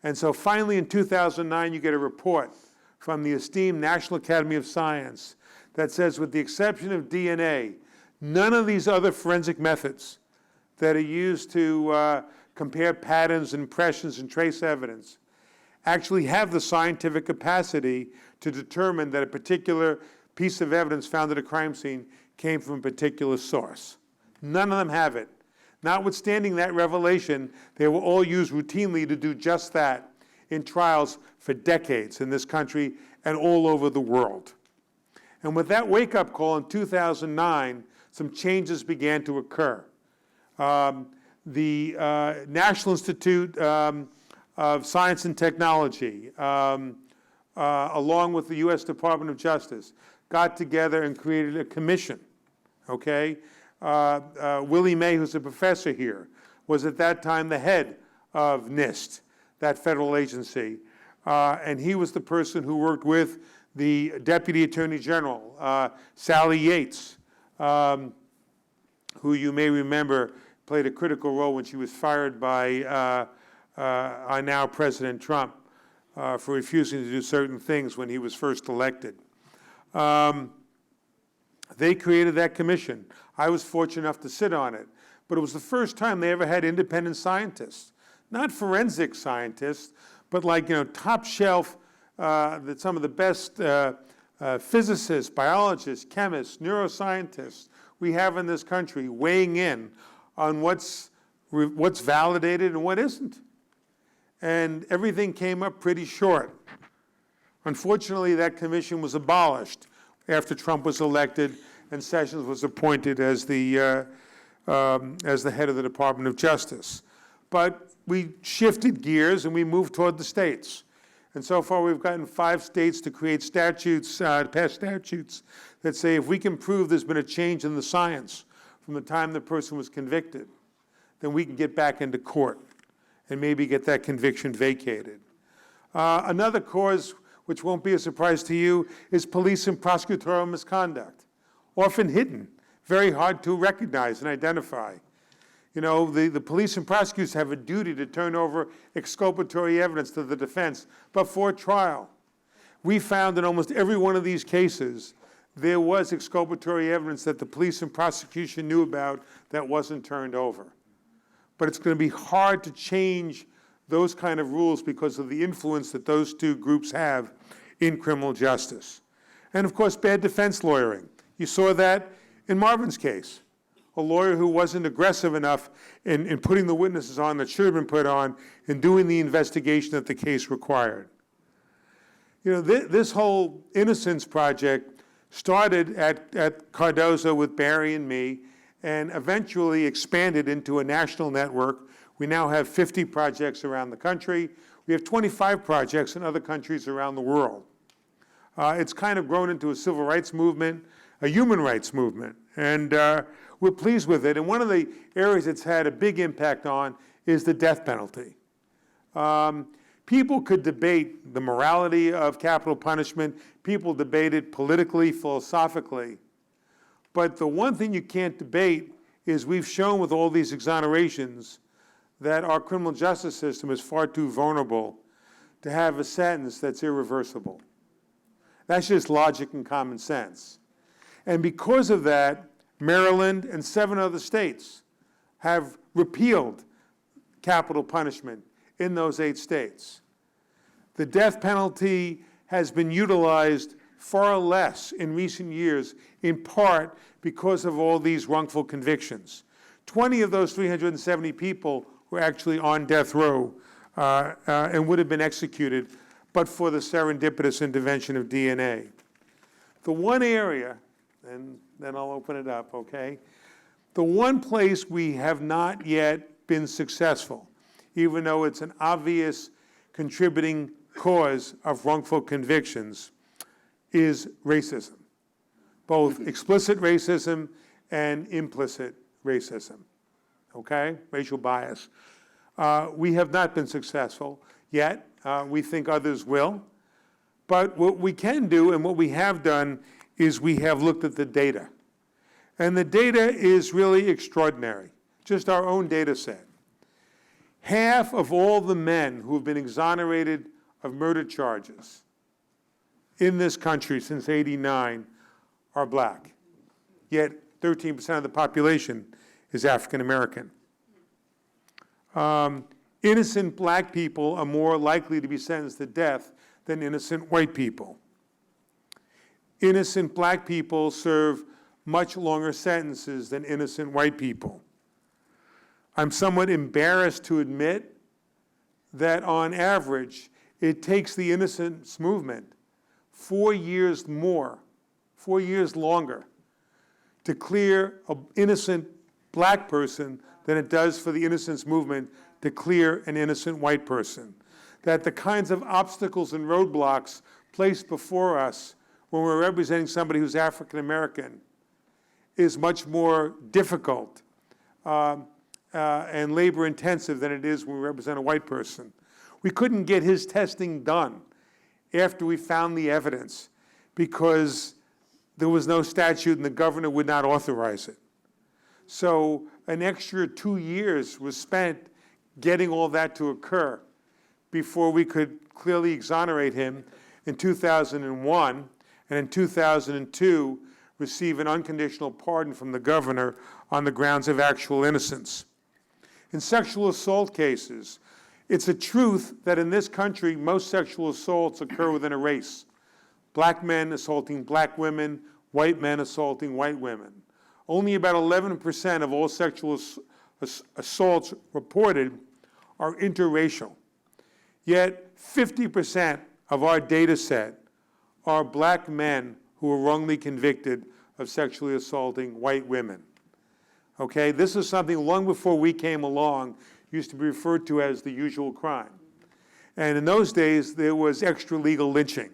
S2: And so finally in 2009, you get a report from the esteemed National Academy of Science that says, with the exception of DNA, none of these other forensic methods that are used to compare patterns, impressions, and trace evidence, actually have the scientific capacity to determine that a particular piece of evidence found at a crime scene came from a particular source. None of them have it. Notwithstanding that revelation, they were all used routinely to do just that in trials for decades in this country and all over the world. And with that wake-up call in 2009, some changes began to occur. The National Institute of Science and Technology, along with the U.S. Department of Justice, got together and created a commission, okay? Willie May, who's a professor here, was at that time the head of NIST, that federal agency. And he was the person who worked with the Deputy Attorney General, Sally Yates, who you may remember played a critical role when she was fired by our now President Trump for refusing to do certain things when he was first elected. They created that commission. I was fortunate enough to sit on it, but it was the first time they ever had independent scientists, not forensic scientists, but like, top shelf, that some of the best physicists, biologists, chemists, neuroscientists we have in this country weighing in on what's validated and what isn't. And everything came up pretty short. Unfortunately, that commission was abolished after Trump was elected and Sessions was appointed as the head of the Department of Justice. But we shifted gears and we moved toward the states. And so far we've gotten 5 states to create statutes, pass statutes that say if we can prove there's been a change in the science from the time the person was convicted, then we can get back into court and maybe get that conviction vacated. Another cause, which won't be a surprise to you, is police and prosecutorial misconduct, often hidden, very hard to recognize and identify. The police and prosecutors have a duty to turn over exculpatory evidence to the defense before trial. We found in almost every one of these cases, there was exculpatory evidence that the police and prosecution knew about that wasn't turned over. But it's going to be hard to change those kind of rules because of the influence that those two groups have in criminal justice. And of course, bad defense lawyering. You saw that in Marvin's case. A lawyer who wasn't aggressive enough in putting the witnesses on that should have been put on and doing the investigation that the case required. This whole Innocence project started at Cardozo with Barry and me and eventually expanded into a national network. We now have 50 projects around the country. We have 25 projects in other countries around the world. It's kind of grown into a civil rights movement, a human rights movement, and we're pleased with it. And one of the areas it's had a big impact on is the death penalty. People could debate the morality of capital punishment. People debate it politically, philosophically. But the one thing you can't debate is we've shown with all these exonerations that our criminal justice system is far too vulnerable to have a sentence that's irreversible. That's just logic and common sense. And because of that, Maryland and 7 other states have repealed capital punishment in those 8 states. The death penalty has been utilized far less in recent years, in part because of all these wrongful convictions. 20 of those 370 people were actually on death row and would have been executed, but for the serendipitous intervention of DNA. The one area, and then I'll open it up, okay? The one place we have not yet been successful, even though it's an obvious contributing cause of wrongful convictions, is racism, both explicit racism and implicit racism, okay? Racial bias. We have not been successful yet. We think others will. But what we can do and what we have done is we have looked at the data. And the data is really extraordinary, just our own data set. Half of all the men who have been exonerated of murder charges in this country since '89 are black, yet 13% of the population is African American. Innocent black people are more likely to be sentenced to death than innocent white people. Innocent black people serve much longer sentences than innocent white people. I'm somewhat embarrassed to admit that on average, it takes the innocence movement 4 years more, 4 years longer, to clear an innocent black person than it does for the innocence movement to clear an innocent white person. That the kinds of obstacles and roadblocks placed before us when we're representing somebody who's African American is much more difficult and labor intensive than it is when we represent a white person. We couldn't get his testing done after we found the evidence because there was no statute and the governor would not authorize it. So an extra 2 years was spent getting all that to occur before we could clearly exonerate him in 2001, and in 2002 receive an unconditional pardon from the governor on the grounds of actual innocence. In sexual assault cases, it's a truth that in this country, most sexual assaults occur within a race. Black men assaulting black women, white men assaulting white women. Only about 11% of all sexual assaults reported are interracial. Yet 50% of our data set are black men who were wrongly convicted of sexually assaulting white women. Okay, this is something long before we came along used to be referred to as the usual crime. And in those days, there was extra-legal lynching.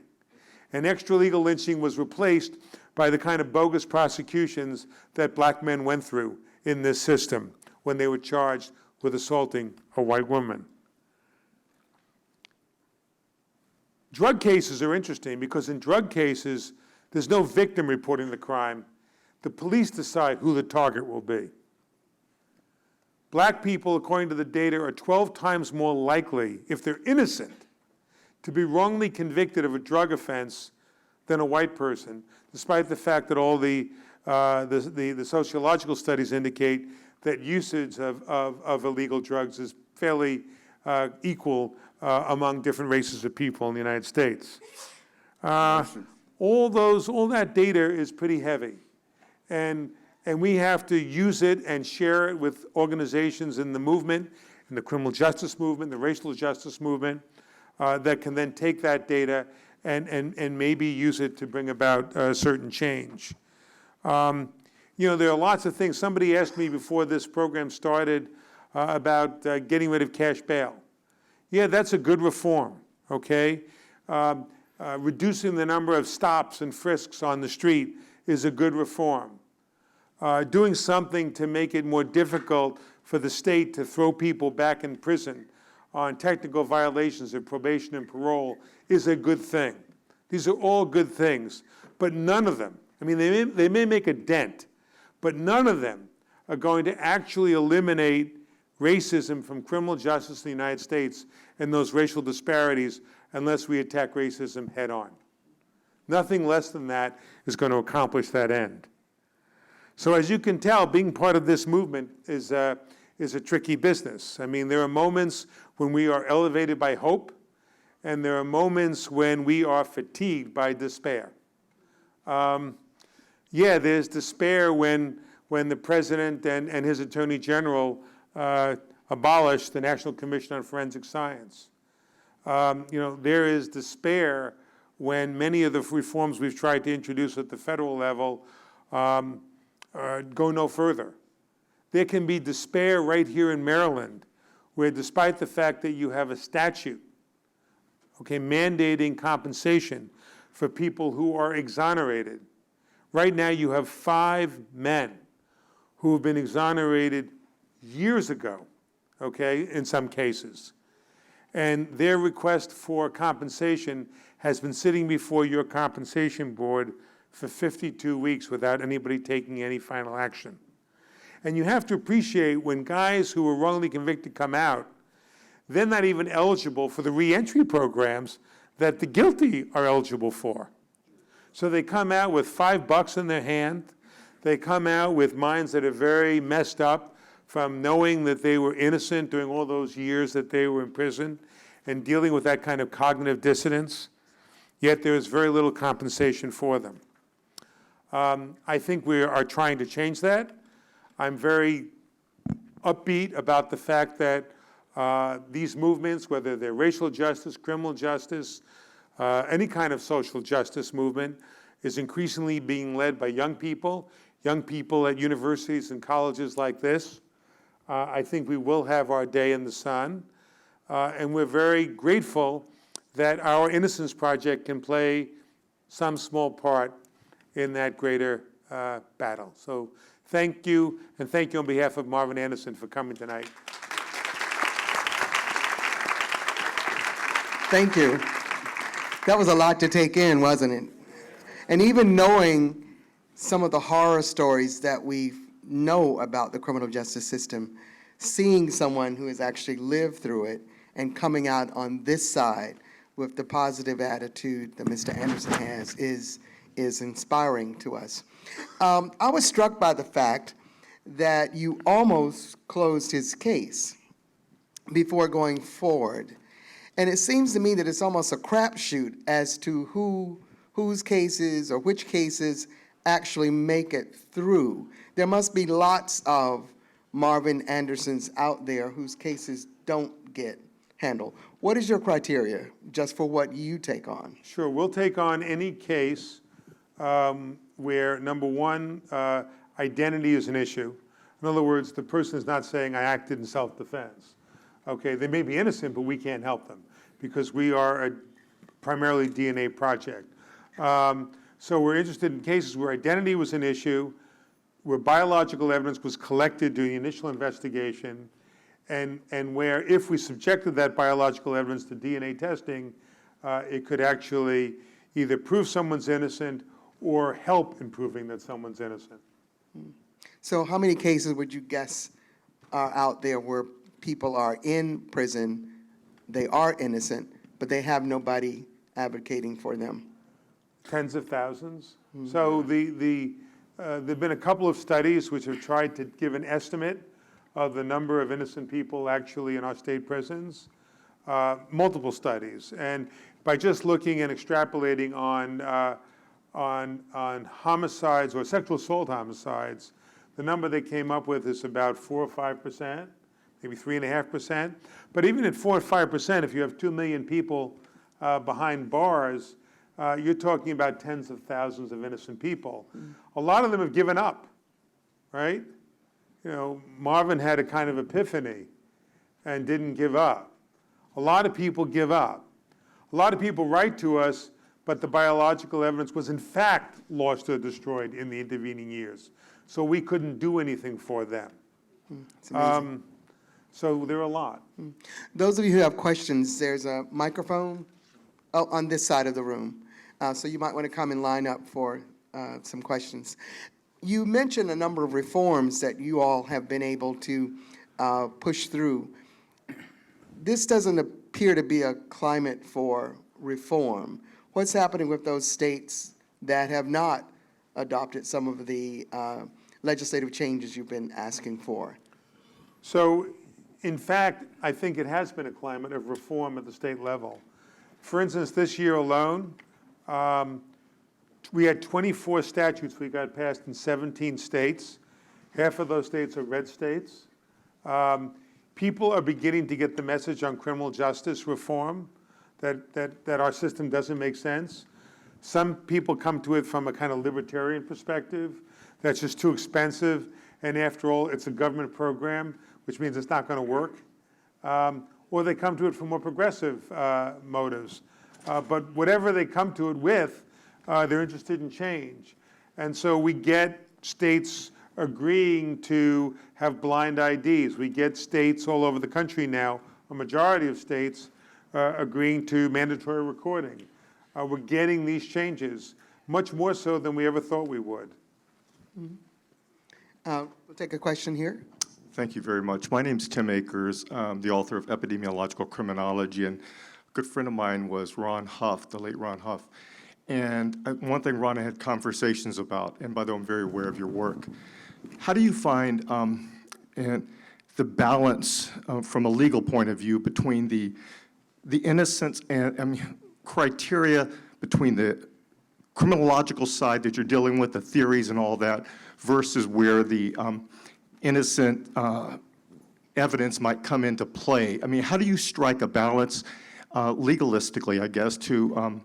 S2: And extra-legal lynching was replaced by the kind of bogus prosecutions that black men went through in this system when they were charged with assaulting a white woman. Drug cases are interesting because in drug cases, there's no victim reporting the crime. The police decide who the target will be. Black people, according to the data, are 12 times more likely, if they're innocent, to be wrongly convicted of a drug offense than a white person, despite the fact that all the sociological studies indicate that usage of illegal drugs is fairly equal among different races of people in the United States. All that data is pretty heavy. And we have to use it and share it with organizations in the movement, in the criminal justice movement, the racial justice movement, that can then take that data and maybe use it to bring about a certain change. You know, there are lots of things. Somebody asked me before this program started about getting rid of cash bail. Yeah, that's a good reform, okay? Reducing the number of stops and frisks on the street is a good reform. Doing something to make it more difficult for the state to throw people back in prison on technical violations of probation and parole is a good thing. These are all good things, but none of them, I mean, they may make a dent, but none of them are going to actually eliminate racism from criminal justice in the United States and those racial disparities unless we attack racism head on. Nothing less than that is going to accomplish that end. So as you can tell, being part of this movement is a tricky business. I mean, there are moments when we are elevated by hope, and there are moments when we are fatigued by despair. Yeah, there's despair when the president and his attorney general abolished the National Commission on Forensic Science. You know, there is despair when many of the reforms we've tried to introduce at the federal level go no further. There can be despair right here in Maryland, where despite the fact that you have a statute, okay, mandating compensation for people who are exonerated, right now you have 5 men who have been exonerated years ago, okay, in some cases. And their request for compensation has been sitting before your compensation board for 52 weeks without anybody taking any final action. And you have to appreciate when guys who were wrongly convicted come out, they're not even eligible for the reentry programs that the guilty are eligible for. So they come out with $5 in their hand. They come out with minds that are very messed up from knowing that they were innocent during all those years that they were in prison and dealing with that kind of cognitive dissonance, yet there is very little compensation for them. I think we are trying to change that. I'm very upbeat about the fact that these movements, whether they're racial justice, criminal justice, any kind of social justice movement, is increasingly being led by young people at universities and colleges like this. I think we will have our day in the sun. And we're very grateful that our Innocence Project can play some small part in that greater battle. So thank you, and thank you on behalf of Marvin Anderson for coming tonight.
S5: Thank you. That was a lot to take in, wasn't it? And even knowing some of the horror stories that we know about the criminal justice system, seeing someone who has actually lived through it and coming out on this side with the positive attitude that Mr. Anderson has is inspiring to us. I was struck by the fact that you almost closed his case before going forward. And it seems to me that it's almost a crapshoot as to whose cases or which cases actually make it through. There must be lots of Marvin Andersons out there whose cases don't get handled. What is your criteria just for what you take on?
S2: Sure, we'll take on any case where, number one, identity is an issue. In other words, the person is not saying, I acted in self-defense. Okay, they may be innocent, but we can't help them because we are a primarily DNA project. So we're interested in cases where identity was an issue, where biological evidence was collected during the initial investigation, and where if we subjected that biological evidence to DNA testing, it could actually either prove someone's innocent or help in proving that someone's innocent.
S5: So how many cases would you guess are out there where people are in prison, they are innocent, but they have nobody advocating for them?
S2: Tens of thousands. So there have been a couple of studies which have tried to give an estimate of the number of innocent people actually in our state prisons, multiple studies. And by just looking and extrapolating on homicides or sexual assault homicides, the number they came up with is about 4 or 5%, maybe 3.5%. But even at 4 or 5%, if you have 2 million people behind bars, you're talking about tens of thousands of innocent people. A lot of them have given up, right? You know, Marvin had a kind of epiphany and didn't give up. A lot of people give up. A lot of people write to us, but the biological evidence was in fact lost or destroyed in the intervening years. So we couldn't do anything for them. So there are a lot.
S5: Those of you who have questions, there's a microphone on this side of the room. So you might want to come and line up for some questions. You mentioned a number of reforms that you all have been able to push through. This doesn't appear to be a climate for reform. What's happening with those states that have not adopted some of the legislative changes you've been asking for?
S2: So, in fact, I think it has been a climate of reform at the state level. For instance, this year alone, we had 24 statutes we got passed in 17 states. Half of those states are red states. People are beginning to get the message on criminal justice reform, that our system doesn't make sense. Some people come to it from a kind of libertarian perspective, that's just too expensive, and after all, it's a government program, which means it's not going to work. Or they come to it from more progressive motives. But whatever they come to it with, they're interested in change. And so we get states agreeing to have blind IDs. We get states all over the country now, a majority of states, agreeing to mandatory recording. We're getting these changes, much more so than we ever thought we would.
S5: We'll take a question here.
S6: Thank you very much. My name's Tim Akers, the author of Epidemiological Criminology, and a good friend of mine was Ron Huff, the late Ron Huff. And one thing Ron had conversations about, and by the way, I'm very aware of your work. How do you find, and the balance from a legal point of view between the innocence and criteria between the criminological side that you're dealing with, the theories and all that, versus where the innocent evidence might come into play. I mean, how do you strike a balance legalistically, I guess, to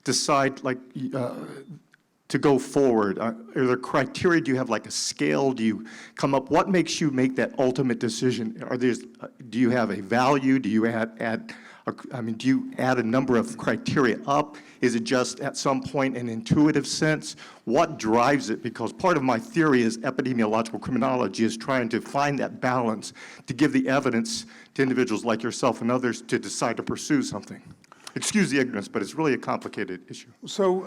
S6: decide, like, to go forward? Are there criteria? Do you have like a scale? Do you come up? What makes you make that ultimate decision? Do you have a value? Do you do you add a number of criteria up? Is it just at some point an intuitive sense? What drives it? Because part of my theory is epidemiological criminology is trying to find that balance to give the evidence to individuals like yourself and others to decide to pursue something. Excuse the ignorance, but it's really a complicated issue.
S2: So,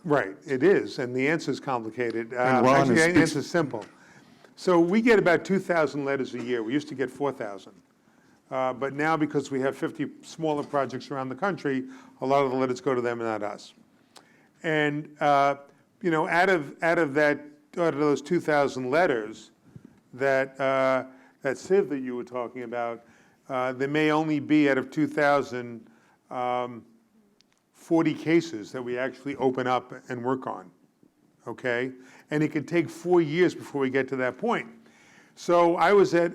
S2: right, it is, and the answer is complicated.
S6: And Ron
S2: Actually,
S6: is-
S2: the answer is simple. So we get about 2,000 letters a year. We used to get 4,000. But now, because we have 50 smaller projects around the country, a lot of the letters go to them and not us. And you know, out of those 2,000 letters that Civ that you were talking about, there may only be out of 2,000 40 cases that we actually open up and work on. Okay, and it could take 4 years before we get to that point. So I was at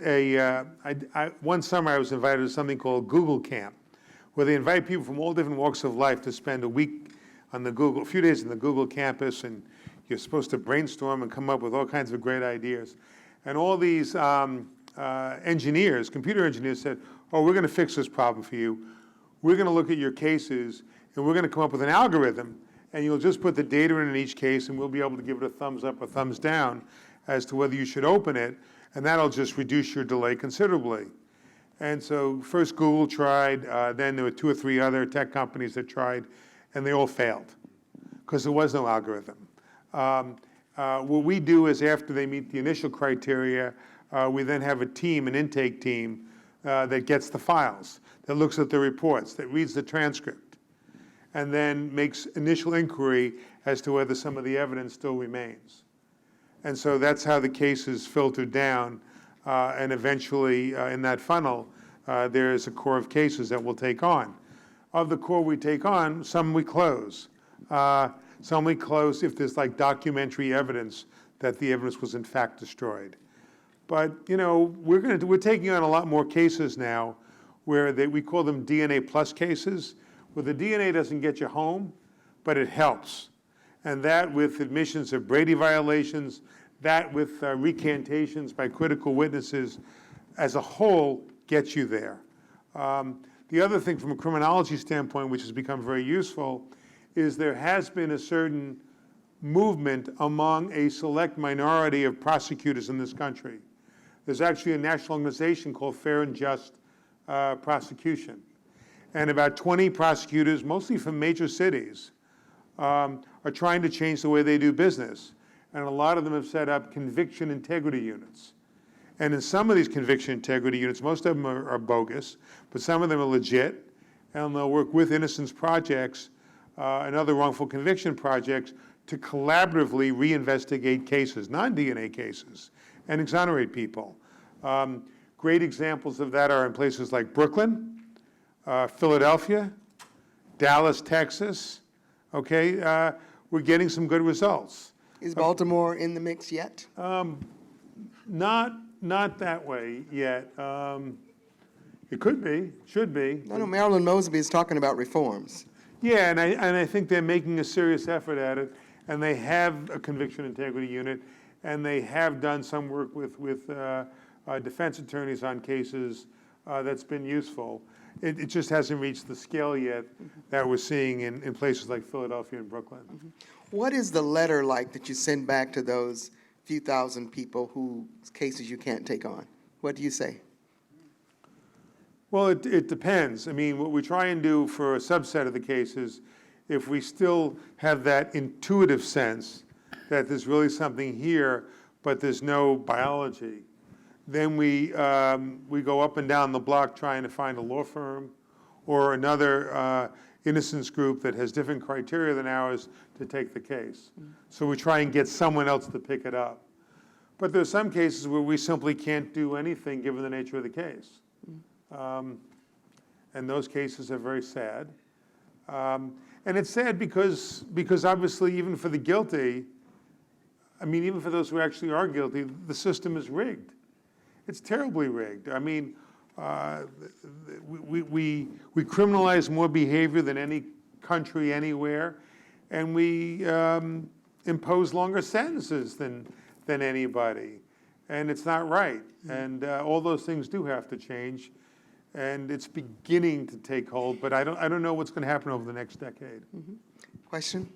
S2: one summer I was invited to something called Google Camp, where they invite people from all different walks of life to spend a few days on the Google campus, and you're supposed to brainstorm and come up with all kinds of great ideas. And all these engineers, computer engineers, said, "Oh, we're going to fix this problem for you. We're going to look at your cases, and we're going to come up with an algorithm, and you'll just put the data in each case, and we'll be able to give it a thumbs up or thumbs down as to whether you should open it, and that'll just reduce your delay considerably." And so first Google tried, then there were 2 or 3 other tech companies that tried, and they all failed because there was no algorithm. What we do is after they meet the initial criteria, we then have a team, an intake team, that gets the files, that looks at the reports, that reads the transcript, and then makes initial inquiry as to whether some of the evidence still remains. And so that's how the case is filtered down, and eventually in that funnel, there's a core of cases that we'll take on. Of the core we take on, some we close. Some we close if there's like documentary evidence that the evidence was in fact destroyed. But you know, we're taking on a lot more cases now where we call them DNA plus cases, where the DNA doesn't get you home, but it helps. And that with admissions of Brady violations, that with recantations by critical witnesses, as a whole, gets you there. The other thing from a criminology standpoint, which has become very useful, is there has been a certain movement among a select minority of prosecutors in this country. There's actually a national organization called Fair and Just Prosecution. And about 20 prosecutors, mostly from major cities, are trying to change the way they do business. And a lot of them have set up conviction integrity units. And in some of these conviction integrity units, most of them are bogus, but some of them are legit, and they'll work with Innocence projects and other wrongful conviction projects to collaboratively reinvestigate cases, non-DNA cases, and exonerate people. Great examples of that are in places like Brooklyn, Philadelphia, Dallas, Texas. Okay, we're getting some good results.
S5: Is Baltimore in the mix yet?
S2: Not that way yet. It could be, should be.
S5: I know Marilyn Mosby is talking about reforms.
S2: Yeah, and I think they're making a serious effort at it, and they have a conviction integrity unit, and they have done some work with defense attorneys on cases that's been useful. It just hasn't reached the scale yet that we're seeing in places like Philadelphia and Brooklyn.
S5: Mm-hmm. What is the letter like that you send back to those few thousand people whose cases you can't take on? What do you say?
S2: Well, it depends. I mean, what we try and do for a subset of the cases, if we still have that intuitive sense that there's really something here, but there's no biology, then we go up and down the block trying to find a law firm or another innocence group that has different criteria than ours to take the case. So we try and get someone else to pick it up. But there are some cases where we simply can't do anything given the nature of the case. And those cases are very sad. And it's sad because obviously even for the guilty, I mean, even for those who actually are guilty, the system is rigged. It's terribly rigged. I mean, we criminalize more behavior than any country anywhere, and we impose longer sentences than anybody. And it's not right. And all those things do have to change. And it's beginning to take hold, but I don't know what's going to happen over the next decade.
S5: Question?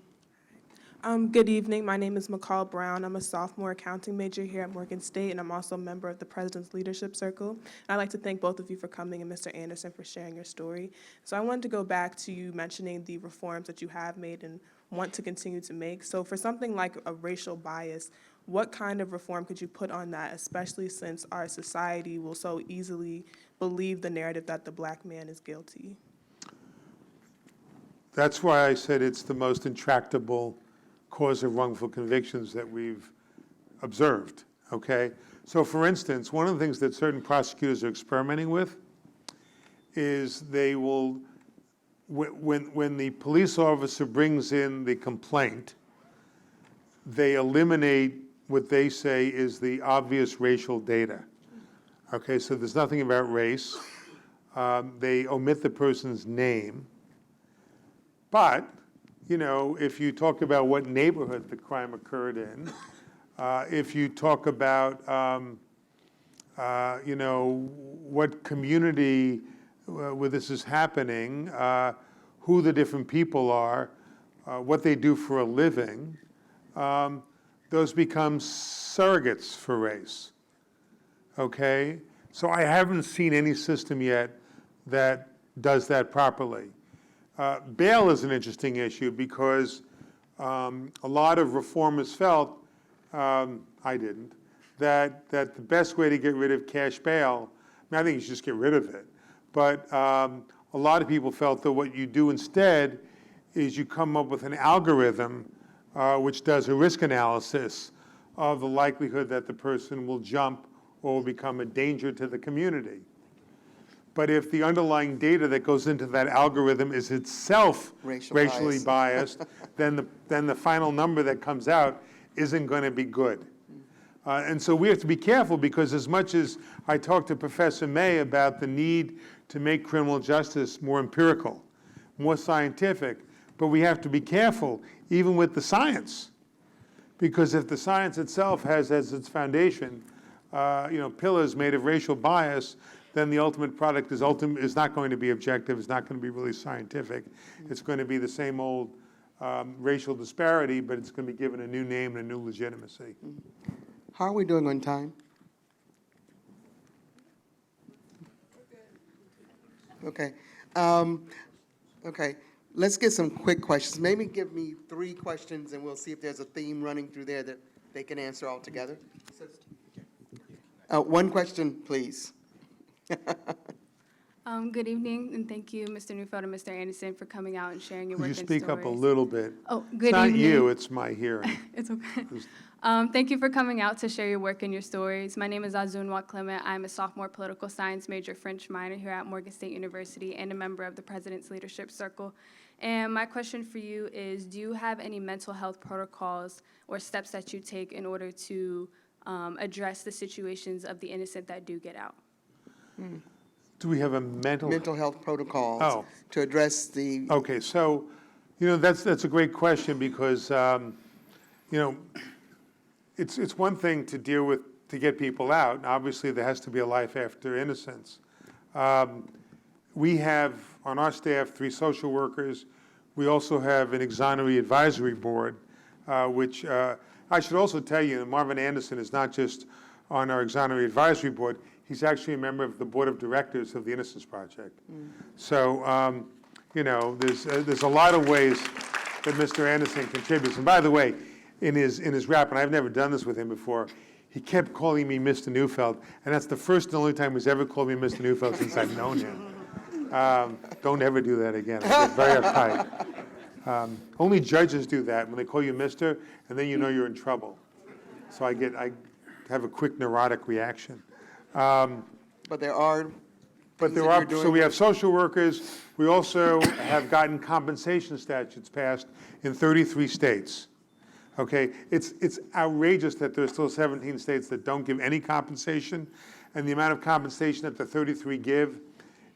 S7: Good evening. My name is McCall Brown. I'm a sophomore accounting major here at Morgan State, and I'm also a member of the President's Leadership Circle. And I'd like to thank both of you for coming and Mr. Anderson for sharing your story. So I wanted to go back to you mentioning the reforms that you have made and want to continue to make. So for something like a racial bias, what kind of reform could you put on that, especially since our society will so easily believe the narrative that the black man is guilty?
S2: That's why I said it's the most intractable cause of wrongful convictions that we've observed, okay? So for instance, one of the things that certain prosecutors are experimenting with is they will, when the police officer brings in the complaint, they eliminate what they say is the obvious racial data. Okay, so there's nothing about race. They omit the person's name. But, you know, if you talk about what neighborhood the crime occurred in, if you talk about, you know, what community where this is happening, who the different people are, what they do for a living, those become surrogates for race, okay? So I haven't seen any system yet that does that properly. Bail is an interesting issue because a lot of reformers felt, I didn't, that the best way to get rid of cash bail, I mean, I think you should just get rid of it, but a lot of people felt that what you do instead is you come up with an algorithm which does a risk analysis of the likelihood that the person will jump or will become a danger to the community. But if the underlying data that goes into that algorithm is itself racially biased, then the final number that comes out isn't going to be good. And so we have to be careful because as much as I talked to Professor May about the need to make criminal justice more empirical, more scientific, but we have to be careful even with the science. Because if the science itself has as its foundation, you know, pillars made of racial bias, then the ultimate product is not going to be objective, it's not going to be really scientific. It's going to be the same old racial disparity, but it's going to be given a new name and a new legitimacy.
S5: How are we doing on time? Okay. Okay. Let's get some quick questions. Maybe give me 3 questions, and we'll see if there's a theme running through there that they can answer all together. 1 question, please.
S8: Good evening, and thank you, Mr. Neufeld and Mr. Anderson, for coming out and sharing your
S2: Could
S8: work
S2: you
S8: and
S2: speak up a
S8: stories.
S2: little bit?
S8: Oh,
S2: It's
S8: good
S2: not
S8: evening.
S2: you, it's my hearing.
S8: It's okay. Thank you for coming out to share your work and your stories. My name is Azunwa Clement. I'm a sophomore political science major, French minor here at Morgan State University, and a member of the President's Leadership Circle. And my question for you is, do you have any mental health protocols or steps that you take in order to address the situations of the innocent that do get out?
S2: Do we have a mental
S5: Health protocols
S2: Oh.
S5: to address the,
S2: Okay, so, you know, that's a great question because, you know, it's one thing to deal with, to get people out, and obviously there has to be a life after innocence. We have on our staff 3 social workers. We also have an exoneration advisory board, which I should also tell you that Marvin Anderson is not just on our exoneration advisory board, he's actually a member of the board of directors of the Innocence Project. So, you know, there's a lot of ways that Mr. Anderson contributes. And by the way, in his rap, and I've never done this with him before, he kept calling me Mr. Neufeld, and that's the first and only time he's ever called me Mr. Neufeld since I've known him. Don't ever do that again. I get very uptight. Only judges do that when they call you Mr., and then you know you're in trouble. So I have a quick neurotic reaction.
S5: But there are.
S2: But
S5: things
S2: there
S5: that
S2: are,
S5: you're doing
S2: so we
S5: with-
S2: have social workers. We also have gotten compensation statutes passed in 33 states. Okay, it's outrageous that there's still 17 states that don't give any compensation, and the amount of compensation that the 33 give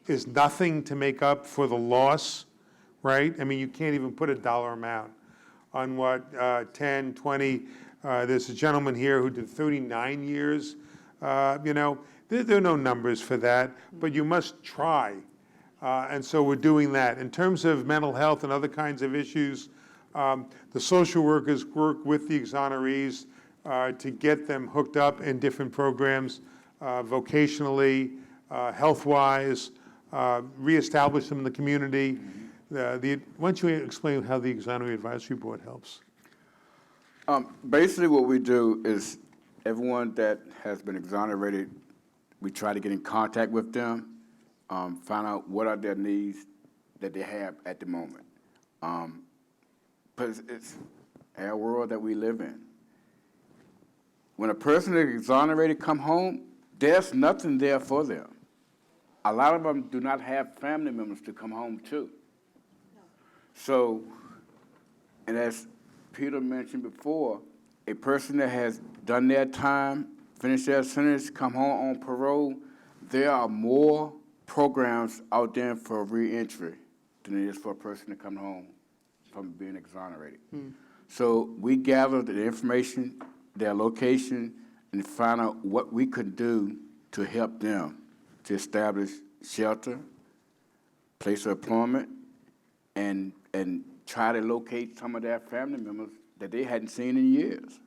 S2: is nothing to make up for the loss, right? I mean, you can't even put a dollar amount on what, 10, 20, there's a gentleman here who did 39 years. You know, there are no numbers for that, but you must try. And so we're doing that. In terms of mental health and other kinds of issues, the social workers work with the exonerees to get them hooked up in different programs, vocationally, health-wise, reestablish them in the community. Why don't you explain how the Exoneration Advisory Board helps?
S4: Basically, what we do is everyone that has been exonerated, we try to get in contact with them, find out what are their needs that they have at the moment. But it's our world that we live in. When a person is exonerated come home, there's nothing there for them. A lot of them do not have family members to come home to. So, and as Peter mentioned before, a person that has done their time, finished their sentence, come home on parole, there are more programs out there for reentry than it is for a person to come home from being exonerated. So we gather the information, their location, and find out what we could do to help them to establish shelter, place of employment, and try to locate some of their family members that they hadn't seen in years.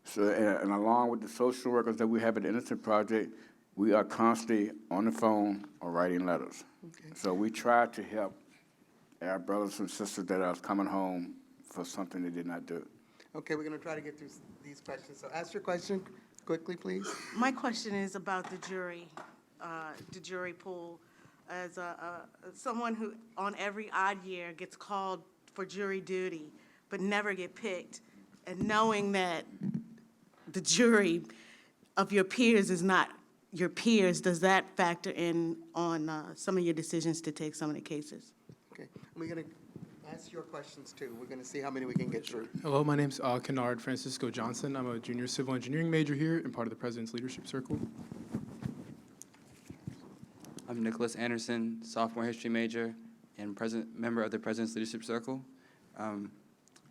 S4: So, and along with the social workers that we have at the Innocence Project, we are constantly on the phone or writing letters. Okay. So we try to help our brothers and sisters that are coming home for something they did not do.
S5: Okay, we're going to try to get through these questions. So ask your question quickly, please.
S9: My question is about the jury pool. As someone who, on every odd year, gets called for jury duty, but never get picked, and knowing that the jury of your peers is not your peers, does that factor in on some of your decisions to take some of the cases?
S5: Okay, we're going to ask your questions too. We're going to see how many we can get through.
S10: Hello, my name's Kennard Francisco Johnson. I'm a junior civil engineering major here and part of the President's Leadership Circle.
S1: I'm Nicholas Anderson, sophomore history major and member of the President's Leadership Circle.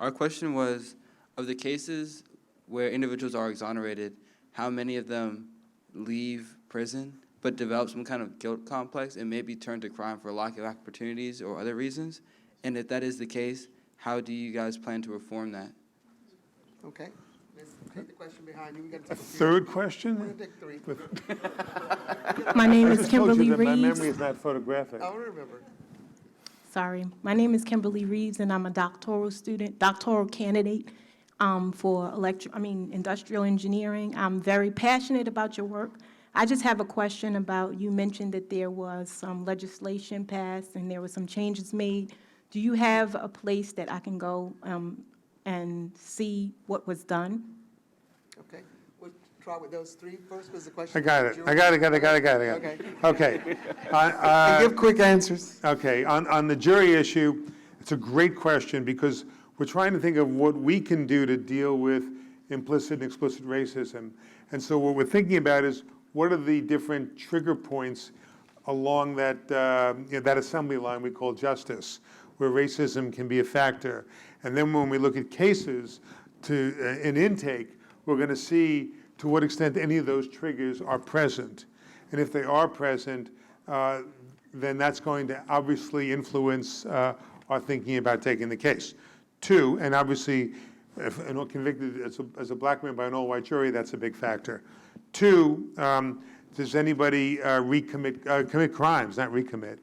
S1: Our question was, of the cases where individuals are exonerated, how many of them leave prison but develop some kind of guilt complex and maybe turn to crime for lack of opportunities or other reasons? And if that is the case, how do you guys plan to reform that?
S5: Okay. Let's take the question behind you. We got to
S2: A
S5: take a few.
S2: third
S5: We're
S2: question?
S5: going to take three.
S11: My name
S2: I
S11: is
S2: just told you
S11: Kimberly
S2: that my
S11: Reeves.
S2: memory is not photographic.
S5: I don't remember.
S11: Sorry. My name is Kimberly Reeves, and I'm a doctoral candidate for industrial engineering. I'm very passionate about your work. I just have a question about, you mentioned that there was some legislation passed and there were some changes made. Do you have a place that I can go and see what was done?
S5: Okay. We'll try with those three. First was the question.
S2: I got it. I got it.
S5: Okay.
S2: Okay.
S5: And give quick answers.
S2: Okay, on the jury issue, it's a great question because we're trying to think of what we can do to deal with implicit and explicit racism. And so what we're thinking about is what are the different trigger points along that, that assembly line we call justice, where racism can be a factor. And then when we look at cases in intake, we're going to see to what extent any of those triggers are present. And if they are present, then that's going to obviously influence our thinking about taking the case. Two, and obviously, if convicted as a black man by an all-white jury, that's a big factor. Two, does anybody commit crimes, not recommit,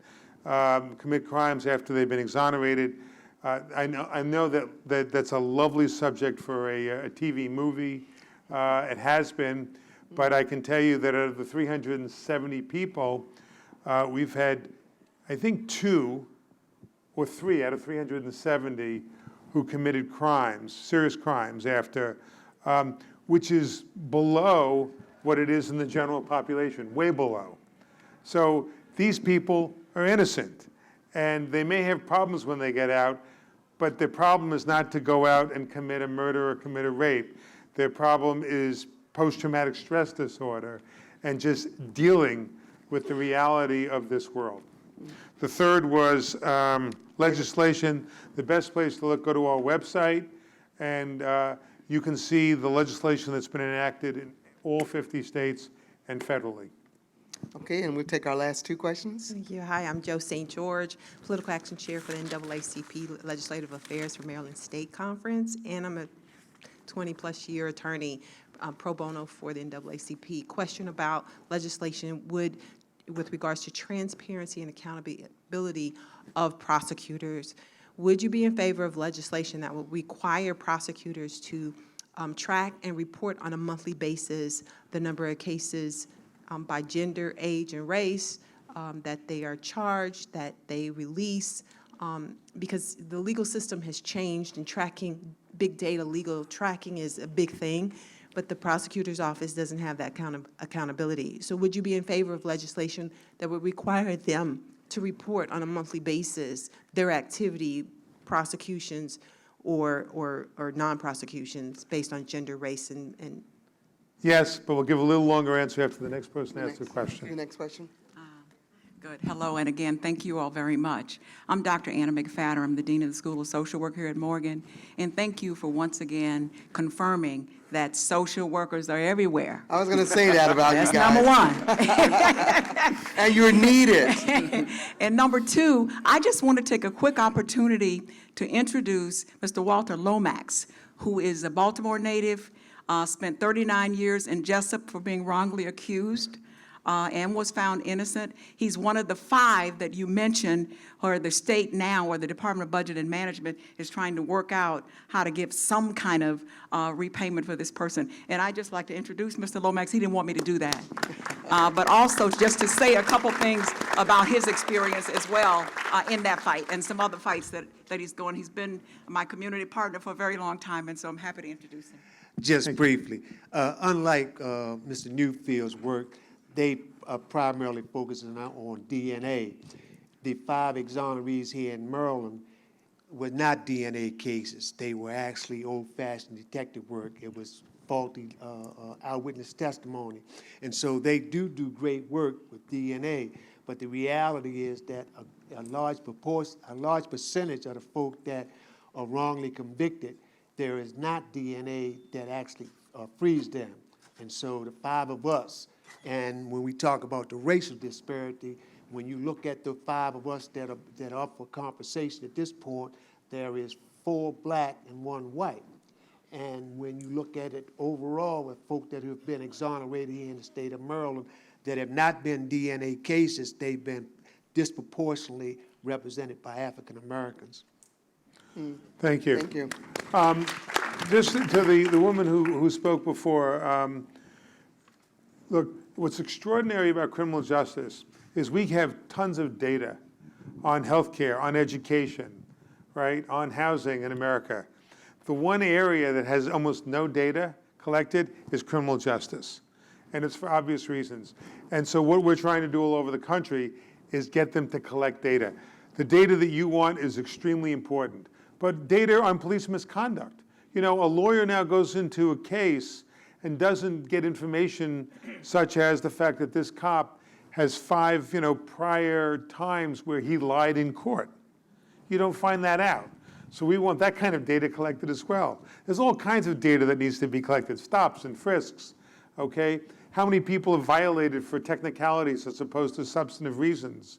S2: commit crimes after they've been exonerated? I know that that's a lovely subject for a TV movie. It has been, but I can tell you that out of the 370 people, we've had, I think, 2 or 3 out of 370 who committed crimes, serious crimes after. which is below what it is in the general population, way below. So these people are innocent, and they may have problems when they get out, but their problem is not to go out and commit a murder or commit a rape. Their problem is post-traumatic stress disorder and just dealing with the reality of this world. The third was legislation. The best place to look, go to our website, and you can see the legislation that's been enacted in all 50 states and federally.
S5: Okay, and we'll take our last two questions.
S12: Thank you. Hi, I'm Joe St. George, Political Action Chair for the NAACP Legislative Affairs for Maryland State Conference, and I'm a 20-plus year attorney pro bono for the NAACP. Question about legislation with regards to transparency and accountability of prosecutors. Would you be in favor of legislation that would require prosecutors to track and report on a monthly basis the number of cases by gender, age, and race that they are charged, that they release, because the legal system has changed and tracking, big data legal tracking is a big thing, but the prosecutor's office doesn't have that kind of accountability. So would you be in favor of legislation that would require them to report on a monthly basis their activity, prosecutions, or non-prosecutions based on gender, race, and
S2: Yes, but we'll give a little longer answer after the next person asks the
S5: The
S2: question.
S5: next question.
S13: Good. Hello, and again, thank you all very much. I'm Dr. Anna McFadder. I'm the Dean of the School of Social Work here at Morgan, and thank you for once again confirming that social workers are everywhere.
S5: I was going to say that about you
S13: That's
S5: guys.
S13: number one.
S5: And you're needed.
S13: And number two, I just want to take a quick opportunity to introduce Mr. Walter Lomax, who is a Baltimore native, spent 39 years in Jessup for being wrongly accused, and was found innocent. He's one of the 5 that you mentioned, where the state now, or the Department of Budget and Management, is trying to work out how to give some kind of repayment for this person. And I'd just like to introduce Mr. Lomax. He didn't want me to do that. But also just to say a couple things about his experience as well in that fight and some other fights that he's going. He's been my community partner for a very long time, and so I'm happy to introduce him.
S14: Just briefly, unlike Mr. Neufeld's work, they are primarily focusing on DNA. The 5 exonerees here in Maryland were not DNA cases. They were actually old-fashioned detective work. It was faulty eyewitness testimony. And so they do great work with DNA, but the reality is that a large percentage of the folk that are wrongly convicted, there is not DNA that actually frees them. And so the 5 of us, and when we talk about the racial disparity, when you look at the 5 of us that are up for compensation at this point, there is 4 black and 1 white. And when you look at it overall with folk that have been exonerated here in the state of Maryland that have not been DNA cases, they've been disproportionately represented by African Americans.
S2: Thank you.
S5: Thank you.
S2: Just to the woman who spoke before, look, what's extraordinary about criminal justice is we have tons of data on healthcare, on education, right, on housing in America. The one area that has almost no data collected is criminal justice, and it's for obvious reasons. And so what we're trying to do all over the country is get them to collect data. The data that you want is extremely important, but data on police misconduct. You know, a lawyer now goes into a case and doesn't get information such as the fact that this cop has 5, prior times where he lied in court. You don't find that out. So we want that kind of data collected as well. There's all kinds of data that needs to be collected, stops and frisks, okay? How many people have violated for technicalities as opposed to substantive reasons?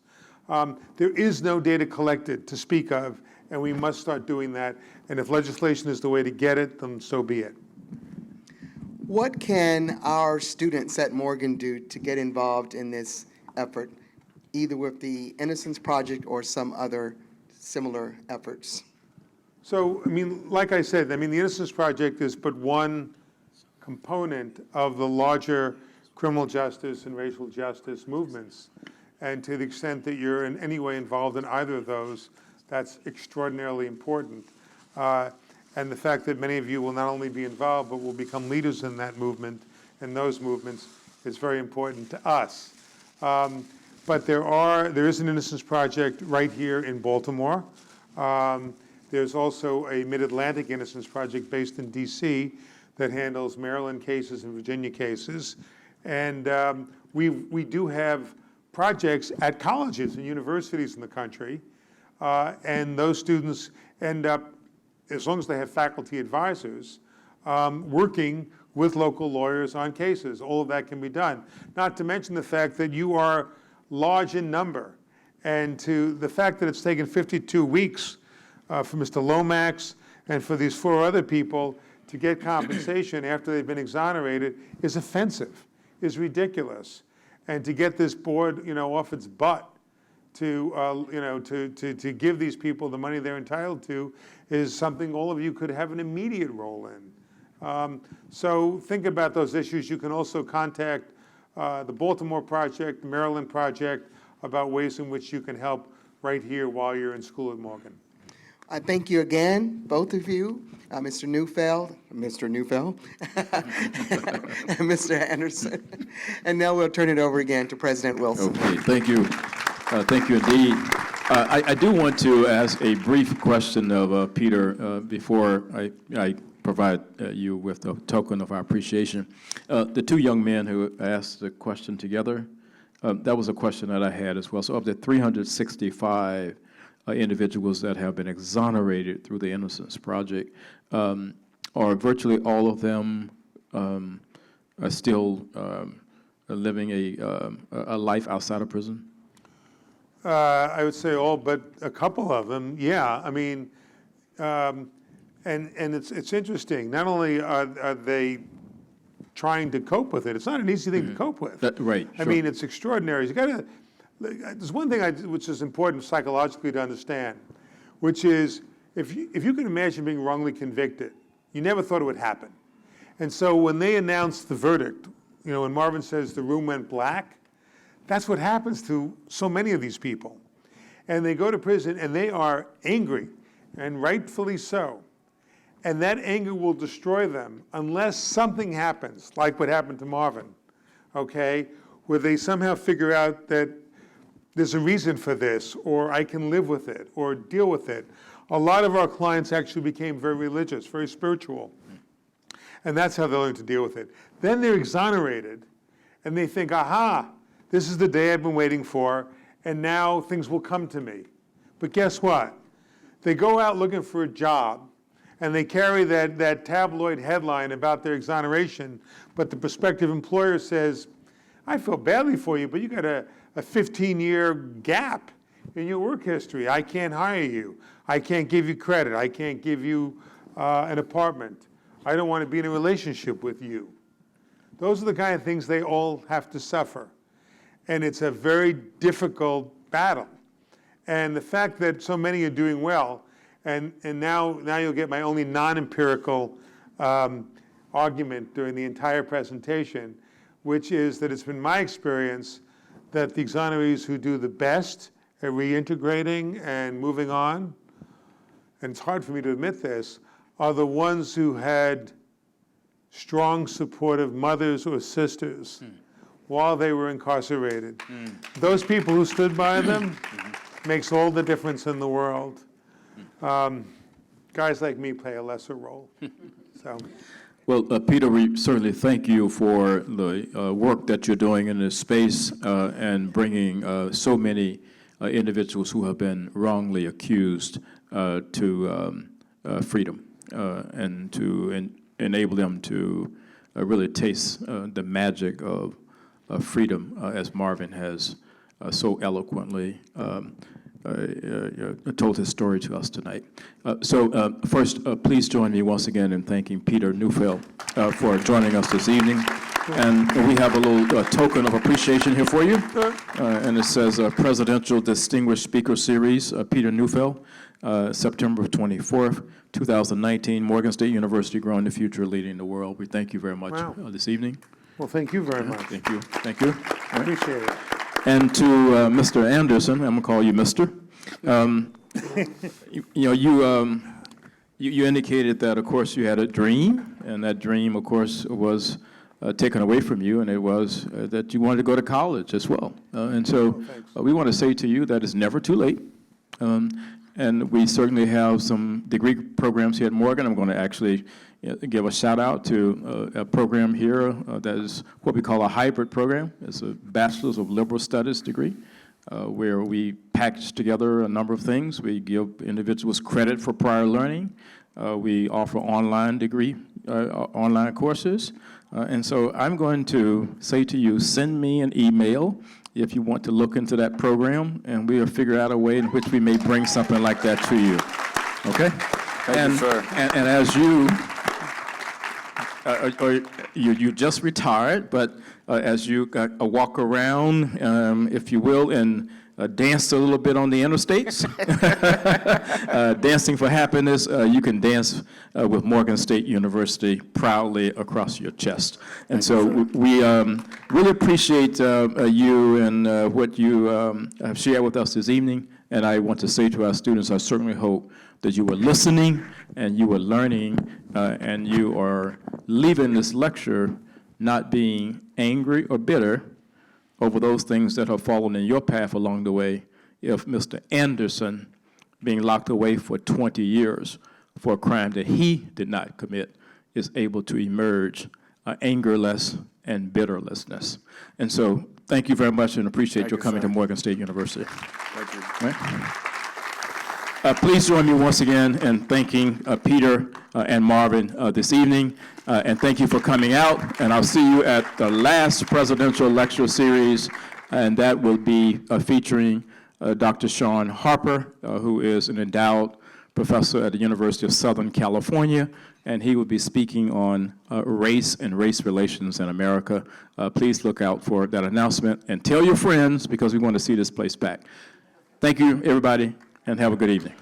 S2: There is no data collected to speak of, and we must start doing that. And if legislation is the way to get it, then so be it.
S5: What can our students at Morgan do to get involved in this effort, either with the Innocence Project or some other similar efforts?
S2: So, like I said, the Innocence Project is but one component of the larger criminal justice and racial justice movements. And to the extent that you're in any way involved in either of those, that's extraordinarily important. And the fact that many of you will not only be involved, but will become leaders in that movement and those movements is very important to us. But there is an Innocence Project right here in Baltimore. There's also a Mid-Atlantic Innocence Project based in DC that handles Maryland cases and Virginia cases. And we do have projects at colleges and universities in the country, and those students end up, as long as they have faculty advisors, working with local lawyers on cases. All of that can be done. Not to mention the fact that you are large in number, and to the fact that it's taken 52 weeks for Mr. Lomax and for these 4 other people to get compensation after they've been exonerated is offensive, is ridiculous. And to get this board, off its butt to give these people the money they're entitled to is something all of you could have an immediate role in. So think about those issues. You can also contact the Baltimore Project, the Maryland Project, about ways in which you can help right here while you're in school at Morgan.
S5: I thank you again, both of you, Mr. Neufeld, and Mr. Anderson. And now we'll turn it over again to President Wilson.
S3: Okay, thank you. Thank you indeed. I do want to ask a brief question of Peter before I provide you with a token of our appreciation. The 2 young men who asked the question together, that was a question that I had as well. So of the 365 individuals that have been exonerated through the Innocence Project, are virtually all of them are still living a life outside of prison?
S2: I would say all but a couple of them, yeah. I mean, and it's interesting. Not only are they trying to cope with it, it's not an easy thing to cope with.
S3: Right.
S2: I mean, it's extraordinary. You got to. There's one thing which is important psychologically to understand, which is if you can imagine being wrongly convicted, you never thought it would happen. And so when they announced the verdict, when Marvin says the room went black, that's what happens to so many of these people. And they go to prison and they are angry, and rightfully so. And that anger will destroy them unless something happens, like what happened to Marvin, okay, where they somehow figure out that there's a reason for this, or I can live with it, or deal with it. A lot of our clients actually became very religious, very spiritual. And that's how they learn to deal with it. Then they're exonerated, and they think, aha, this is the day I've been waiting for, and now things will come to me. But guess what? They go out looking for a job, and they carry that tabloid headline about their exoneration, but the prospective employer says, I feel badly for you, but you got a 15-year gap in your work history. I can't hire you. I can't give you credit. I can't give you an apartment. I don't want to be in a relationship with you. Those are the kind of things they all have to suffer. And it's a very difficult battle. And the fact that so many are doing well, and now you'll get my only non-empirical argument during the entire presentation, which is that it's been my experience that the exonerees who do the best at reintegrating and moving on, and it's hard for me to admit this, are the ones who had strong, supportive mothers or sisters while they were incarcerated. Those people who stood by them makes all the difference in the world. Guys like me play a lesser role. So.
S3: Well, Peter, we certainly thank you for the work that you're doing in this space and bringing so many individuals who have been wrongly accused to freedom and to enable them to really taste the magic of freedom, as Marvin has so eloquently told his story to us tonight. So first, please join me once again in thanking Peter Neufeld for joining us this evening. And we have a little token of appreciation here for you. And it says Presidential Distinguished Speaker Series, Peter Neufeld, September 24th, 2019, Morgan State University, Growing the Future, Leading the World. We thank you very much this evening.
S2: Well, thank you very much.
S3: Thank you. Thank you.
S2: I appreciate it.
S3: And to Mr. Anderson, I'm going to call you Mr. You indicated that, of course, you had a dream, and that dream, of course, was taken away from you, and it was that you wanted to go to college as well. And so we want to say to you that it's never too late. And we certainly have some degree programs here at Morgan. I'm going to actually give a shout out to a program here that is what we call a hybrid program. It's a Bachelor's of Liberal Studies degree, where we package together a number of things. We give individuals credit for prior learning. We offer online degree, online courses. And so I'm going to say to you, send me an email if you want to look into that program, and we'll figure out a way in which we may bring something like that to you. Okay?
S4: Thank you, sir.
S3: And as you just retired, but as you walk around, if you will, and dance a little bit on the interstates, dancing for happiness, you can dance with Morgan State University proudly across your chest. And so we really appreciate you and what you have shared with us this evening. And I want to say to our students, I certainly hope that you were listening and you were learning and you are leaving this lecture not being angry or bitter over those things that have fallen in your path along the way. If Mr. Anderson, being locked away for 20 years for a crime that he did not commit, is able to emerge angerless and bitterlessness. And so thank you very much and appreciate your coming to Morgan State University.
S4: Thank you.
S3: Right? Please join me once again in thanking Peter and Marvin this evening. And thank you for coming out. And I'll see you at the last presidential lecture series, and that will be featuring Dr. Sean Harper, who is an endowed professor at the University of Southern California, and he will be speaking on race and race relations in America. Please look out for that announcement and tell your friends, because we want to see this place back. Thank you, everybody, and have a good evening.